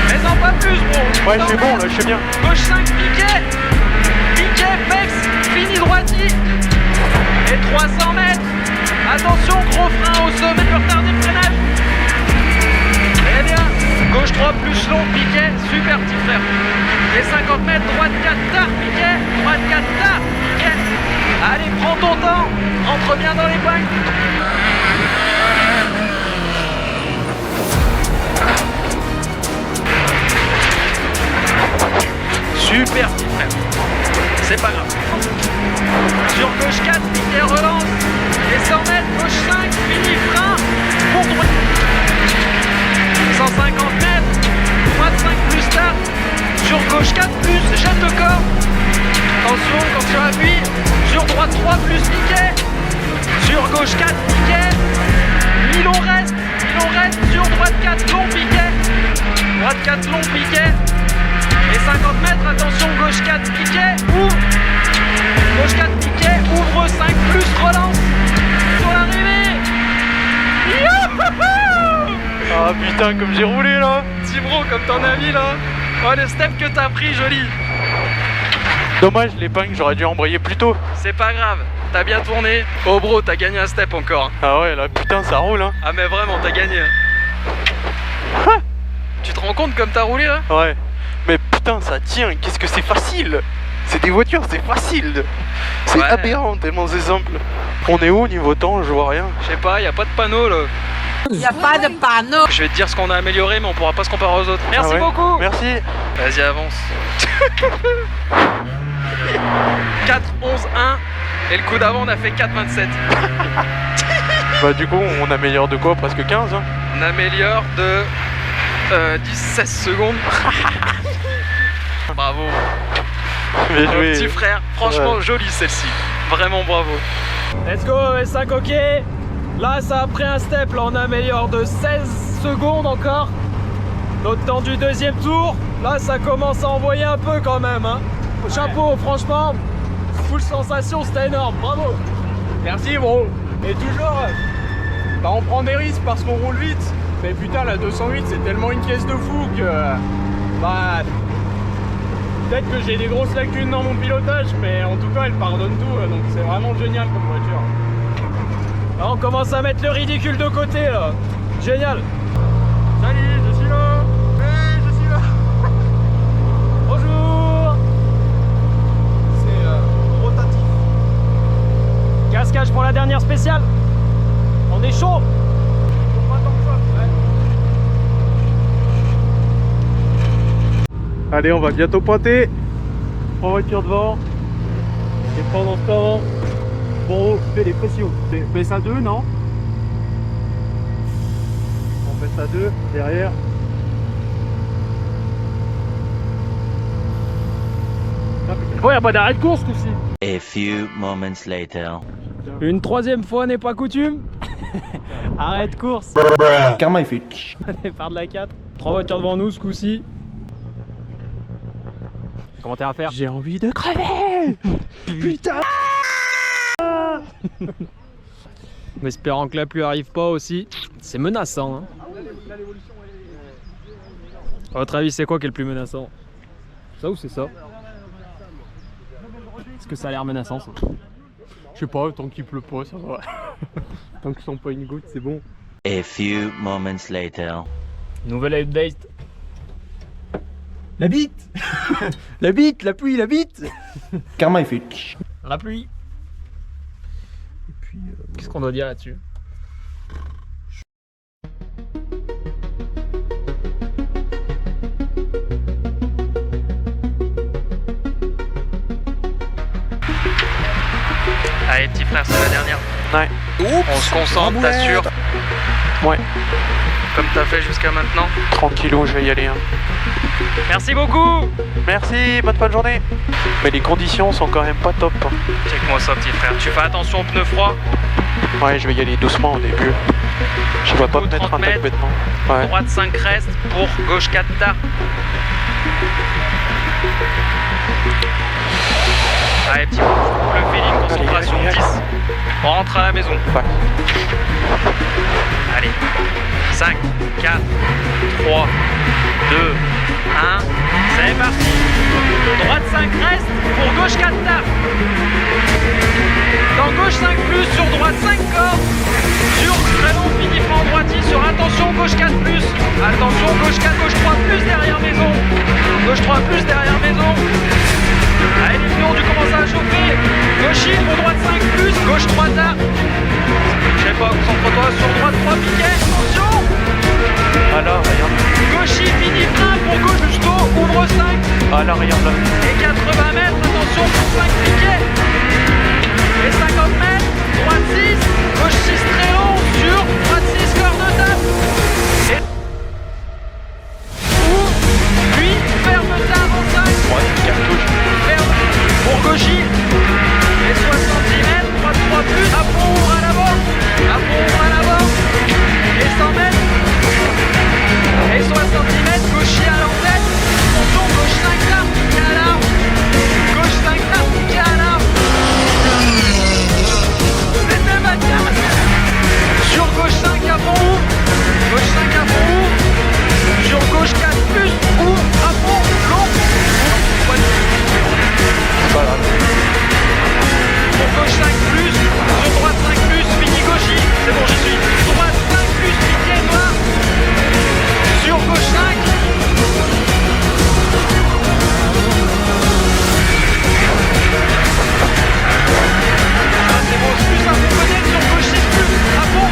Mets-en pas plus, bro. Ouais, je suis bon, là, je suis bien. Gauche 5, piquet. Piquet, flex, fini droiti. Et 300 mètres. Attention, gros frein au sommet, peut retarder le freinage. Très bien. Gauche 3 plus long, piquet, super petit frère. Et 50 mètres, droite 4 tard, piquet, droite 4 tard, piquet. Allez, prends ton temps, entre bien dans les points. Super petit frère, c'est pas grave. Sur gauche 4, piquet, relance. Et 100 mètres, gauche 5, fini, frein, pour droite. 150 mètres, droite 5 plus start, sur gauche 4 plus, jette le corps. Attention quand tu appuies, sur droite 3 plus piquet, sur gauche 4 piquet, mi-long reste, sur droite 4 long piquet, droite 4 long piquet, et 50 mètres, attention gauche 4 piquet, ouvre, gauche 4 piquet, ouvre 5 plus, relance, sur l'arrivée. Youhouhou! Ah putain, comme j'ai roulé là. Tibro, comme t'en as mis là. Oh, le step que t'as pris, joli. Dommage, l'épingle, j'aurais dû embrayer plus tôt. C'est pas grave, t'as bien tourné. Oh bro, t'as gagné un step encore. Ah ouais, là putain, ça roule hein. Ah mais vraiment, t'as gagné. Tu te rends compte comme t'as roulé là? Ouais. Mais putain, ça tient, qu'est-ce que c'est facile. C'est des voitures, c'est facile. C'est aberrant, tellement c'est simple. On est où au niveau temps? Je vois rien. Je sais pas, y a pas de panneau là. Il n'y a pas de panneau. Je vais te dire ce qu'on a amélioré, mais on pourra pas se comparer aux autres. Merci beaucoup. Merci. Vas-y, avance. 4, 11, 1. Et le coup d'avant, on a fait 4, 27. Bah du coup, on améliore de quoi? Presque 15 hein. On améliore de 10-16 secondes. Bravo. Bien joué. Petit frère, franchement jolie celle-ci. Vraiment bravo. Let's go, S5 ok. Là ça a pris un step, là on améliore de 16 secondes encore. Notre temps du deuxième tour, là ça commence à envoyer un peu quand même hein. Chapeau, franchement, full sensation, c'était énorme, bravo. Merci bro. Et toujours, bah on prend des risques parce qu'on roule vite. Mais putain la 208 c'est tellement une caisse de fou que... Bah... Peut-être que j'ai des grosses lacunes dans mon pilotage, mais en tout cas elle pardonne tout, donc c'est vraiment génial comme voiture. Là on commence à mettre le ridicule de côté là. Génial. Salut, je suis là. Hey, je suis là. Bonjour. C'est rotatif. Cascage pour la dernière spéciale. On est chaud. Pas tant que ça. Ouais. Allez, on va bientôt pointer. 3 voitures devant. Et pendant ce temps, bon, fais les pressions. Baisse à 2, non? On baisse à 2, derrière. Bon, y'a pas d'arrêt de course aussi. A few moments later. Une troisième fois n'est pas coutume. Arrêt de course. Karma est fait. Départ de la 4. 3 voitures devant nous ce coup-ci. Comment t'es à faire? J'ai envie de crever. Putain. En espérant que la pluie arrive pas aussi. C'est menaçant hein. À votre avis c'est quoi qui est le plus menaçant? Ça ou c'est ça? Est-ce que ça a l'air menaçant ça? Je sais pas, tant qu'il pleut pas ça va. Tant que je sens pas une goutte c'est bon. A few moments later. Nouvelle update. La bite. La bite, la pluie, la bite. Karma est fait. La pluie. Et puis, qu'est-ce qu'on doit dire là-dessus? Allez, petit frère, c'est la dernière. Ouais. On se concentre, t'assures? Ouais. Comme t'as fait jusqu'à maintenant? Tranquillou, je vais y aller. Hein. Merci beaucoup. Merci, bonne fin de journée. Mais les conditions sont quand même pas top. Hein. Check-moi ça, petit frère. Tu fais attention aux pneus froids? Ouais, je vais y aller doucement au début. Je vais pas me mettre un tac bêtement. Ouais. Droite 5 reste pour gauche 4 tard. Allez, petit le feeling, concentration, allez, 10. On rentre à la maison. Ouais. Allez. 5, 4, 3, 2, 1. C'est parti. Droite 5 reste pour gauche 4 tard. Dans gauche 5 plus, sur droite 5 corps. Sur très long, fini flanc droiti, sur attention gauche 4 plus. Attention gauche 4, gauche 3 plus derrière maison. Gauche 3 plus derrière maison. Allez les pions, tu commences à chauffer. Gauche in pour droite 5 plus, gauche 3 tard. Je sais pas, concentre-toi sur droite 3 piquets, attention. Ah là, regarde. Gauche in, mini frein pour gauche justo, ouvre 5. Ah là, regarde là. Et 80 mètres, attention pour 5 piquets. Et 50 mètres, droite 6, gauche 6 très long, sur droite 6 corps de table. Et puis ferme tard en 5. Droite cartouche. Ferme pour gauche. Et 60 mètres, droite 3 plus, à fond ouvre à l'avant. À fond ouvre à l'avant. Et 100 mètres. Et 60 mètres, gauche à l'entête. Attention, gauche 5 tard, piqué à l'arbre. Gauche 5 tard, piqué à l'arbre. C'était Mathias. Sur gauche 5 à fond ouvre. Gauche 5 à fond ouvre. Sur gauche 4 plus, ouvre à fond, long. C'est pas grave. Pour gauche 5 plus, sur droite 5 plus, fini gauche. C'est bon, j'y suis. Droite 5 plus, piqué noir. Sur gauche 5. Ah, c'est bon, plus un peu peut-être sur gauche 6 plus, à fond.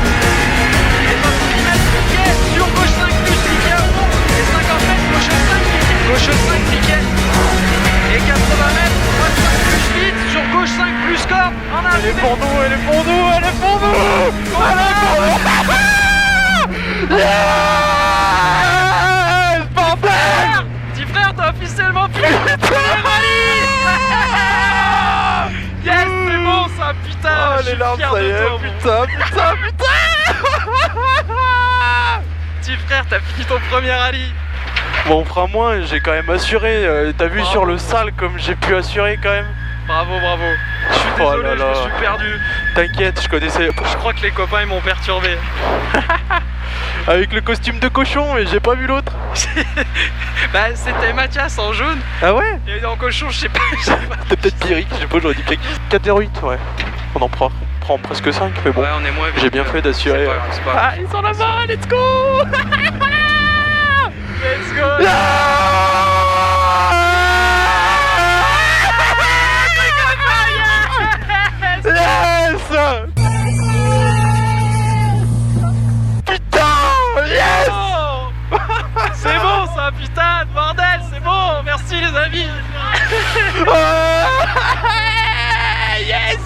Et 60 mètres, piqué. Sur gauche 5 plus, piqué à fond. Et 50 mètres, gauche 5 piqué. Gauche 5 piqué. Et 80 mètres, droite 5 plus vite. Sur gauche 5 plus corps. En arrivée. Elle est pour nous, elle est pour nous, elle est pour nous. Elle est pour nous. Yes, bordel. Petit frère, t'as officiellement fini le rallye. Yes, c'est bon ça, putain. Oh, je les suis larmes, fier ça y de est, toi, mon. putain. Petit frère, t'as fini ton premier rallye. Bon, on fera moins, j'ai quand même assuré. T'as vu Bravo. sur le sale comme j'ai pu assurer quand même. Bravo, bravo. Je suis Oh désolé, là je là. me suis perdu. T'inquiète, je connaissais. Je crois que les copains ils m'ont perturbé. Avec le costume de cochon, mais j'ai pas vu l'autre. Bah, c'était Mathias en jaune. Ah ouais? Et en cochon, je sais pas. T'es peut-être Pierrick, je sais pas, j'aurais dit Pierrick. 408, ouais. On en prend presque 5, mais bon. Ouais, on est moins vite. J'ai bien fait d'assurer. C'est pas grave, c'est pas grave. Ah, ils sont là-bas, let's go. Let's go. Yes. Putain, yes. Oh. C'est bon ça, putain, bordel, c'est bon. Merci les amis. Yes.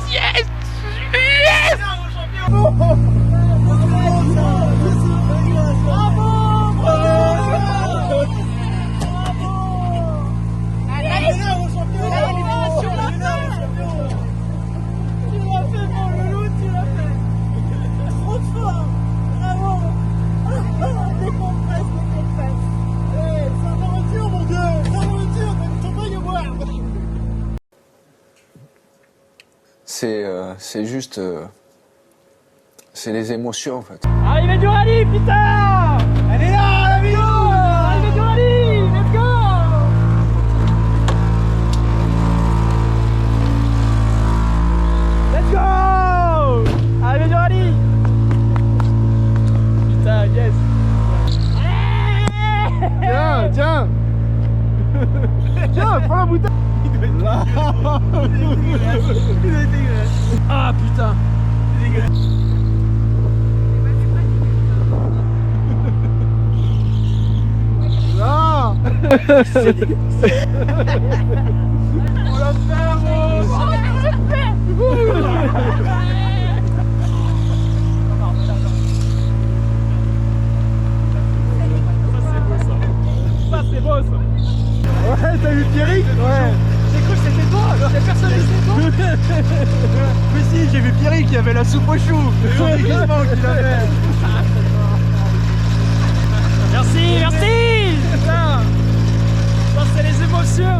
C'est juste... c'est les émotions en fait. Arrivée du rallye, putain. Elle est là, la vidéo. Arrivée du rallye, let's go. Let's go. Arrivée du rallye. Putain, yes. Tiens. Tiens, prends la bouteille. Ah putain. Ah. On l'a fait, Ça c'est beau ça. Ouais, t'as vu Pierrick? Ouais. J'ai cru que c'était toi, alors y'a personne qui c'était toi. Mais si, j'ai vu Pierrick, il y avait la soupe aux choux. Son déguisement qu'il avait. Merci, merci. Putain. Ça c'est les émotions.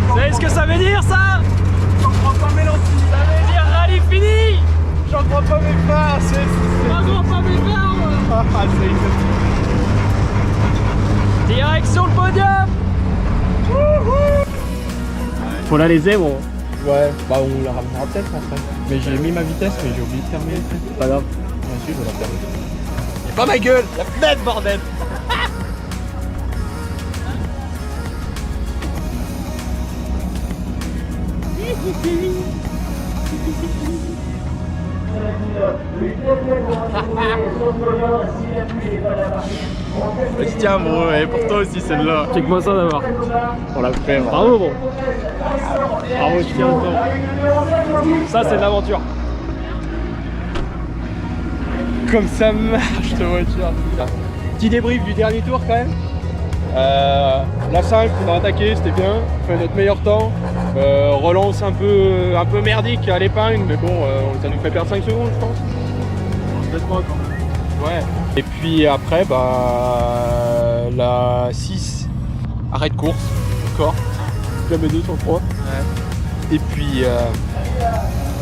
Vous savez ce que ça veut dire ça? J'en crois pas mes lentilles. Ça veut dire rallye fini. J'en crois pas mes phares. J'en crois pas mes phares. Ah, c'est Direction le podium. Faut la léser bon. Ouais, bah on la ramènera peut-être après. Mais j'ai mis ma vitesse, mais j'ai oublié de fermer. Pas grave. Bien sûr, je vais la fermer. Y'a pas ma gueule, y'a plein de bordel. Tiens bro, et pour toi aussi celle-là. Check-moi ça d'abord. On l'a fait. Bravo bon. Bravo, tu tiens le temps. Ça c'est de l'aventure. Comme ça marche de voiture. Petit débrief du dernier tour quand même. La 5 on a attaqué, c'était bien, on fait notre meilleur temps. Relance un peu merdique à l'épingle, mais bon, ça nous fait perdre 5 secondes je pense. Peut-être pas quand même. Ouais. Et puis après, bah la 6, arrêt de course, encore. Jamais 203. Ouais. Et puis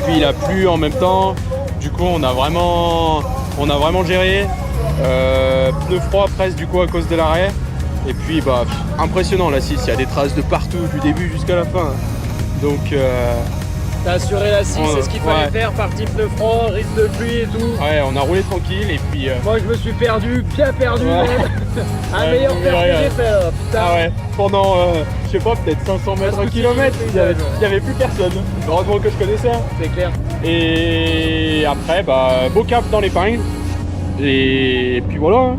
il a plu en même temps. Du coup on a vraiment géré. Pneus froids presque du coup à cause de l'arrêt. Et puis bah impressionnant la 6, il y a des traces de partout du début jusqu'à la fin. Donc t'as assuré la 6, c'est ce qu'il fallait faire, partie pneus froids, risque de pluie et tout. Ouais, on a roulé tranquille et puis moi je me suis perdu, bien perdu. Ouais. Un meilleur perte que j'ai fait là, putain. Ah ouais, pendant je sais pas, peut-être 500 mètres, 1 km, il y avait plus personne. Heureusement que je connaissais. C'est clair. Et après, bah beau cap dans l'épingle. Et puis voilà.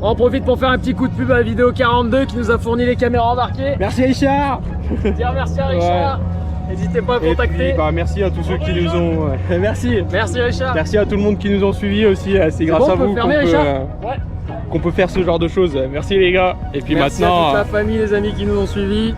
On profite pour faire un petit coup de pub à Vidéo 42 qui nous a fourni les caméras embarquées. Merci Richard. Dire merci à Richard. Ouais. N'hésitez pas à contacter. Et puis, bah, merci à tous ceux qui nous ont. Merci. Merci Richard. Merci à tout le monde qui nous ont suivis aussi. C'est grâce à vous qu'on peut faire ce genre de choses. Merci les gars. Et puis merci maintenant. À toute la famille, les amis qui nous ont suivis.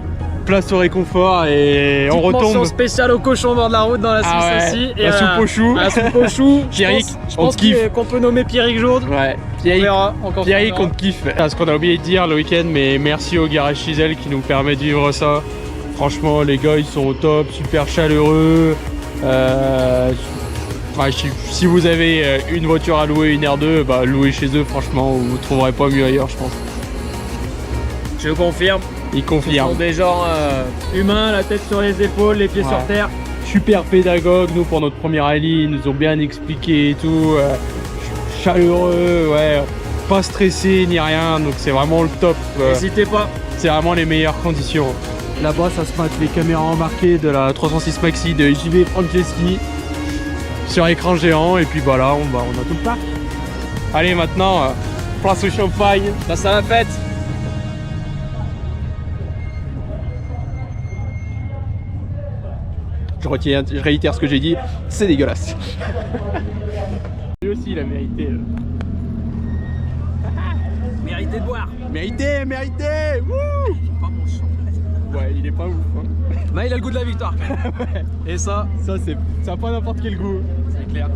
Place au réconfort et on retombe. Mention spéciale au cochon au bord de la route dans la Suisse aussi. Et la soupe aux choux. La soupe aux choux. Pierrick, je pense qu'on peut nommer Pierrick Jourde. Ouais. Pierrick, on te kiffe. Ce qu'on a oublié de dire le week-end, mais merci au garage Chisel qui nous permet de vivre ça. Franchement, les gars, ils sont au top, super chaleureux. Si vous avez une voiture à louer, une R2, bah, louez chez eux. Franchement, vous ne trouverez pas mieux ailleurs, je pense. Je confirme. Ils confirment. Ils sont des gens humains, la tête sur les épaules, les pieds sur terre. Super pédagogue, nous pour notre première rallye, ils nous ont bien expliqué et tout. Chaleureux, ouais, pas stressé ni rien, donc c'est vraiment le top. N'hésitez pas. C'est vraiment les meilleures conditions. Là-bas, ça se mate les caméras embarquées de la 306 Maxi de JV Franceschi sur écran géant, et puis voilà, on a tout le parc. Allez, maintenant, place au champagne. Place à la fête. Je réitère ce que j'ai dit, c'est dégueulasse. Lui aussi, il a mérité. Mérité de boire. Mérité. Wouh. Pas mon sang. Ouais, il est pas ouf. Hein. Mais il a le goût de la victoire. Ouais. Et ça c'est pas n'importe quel goût. C'est clair.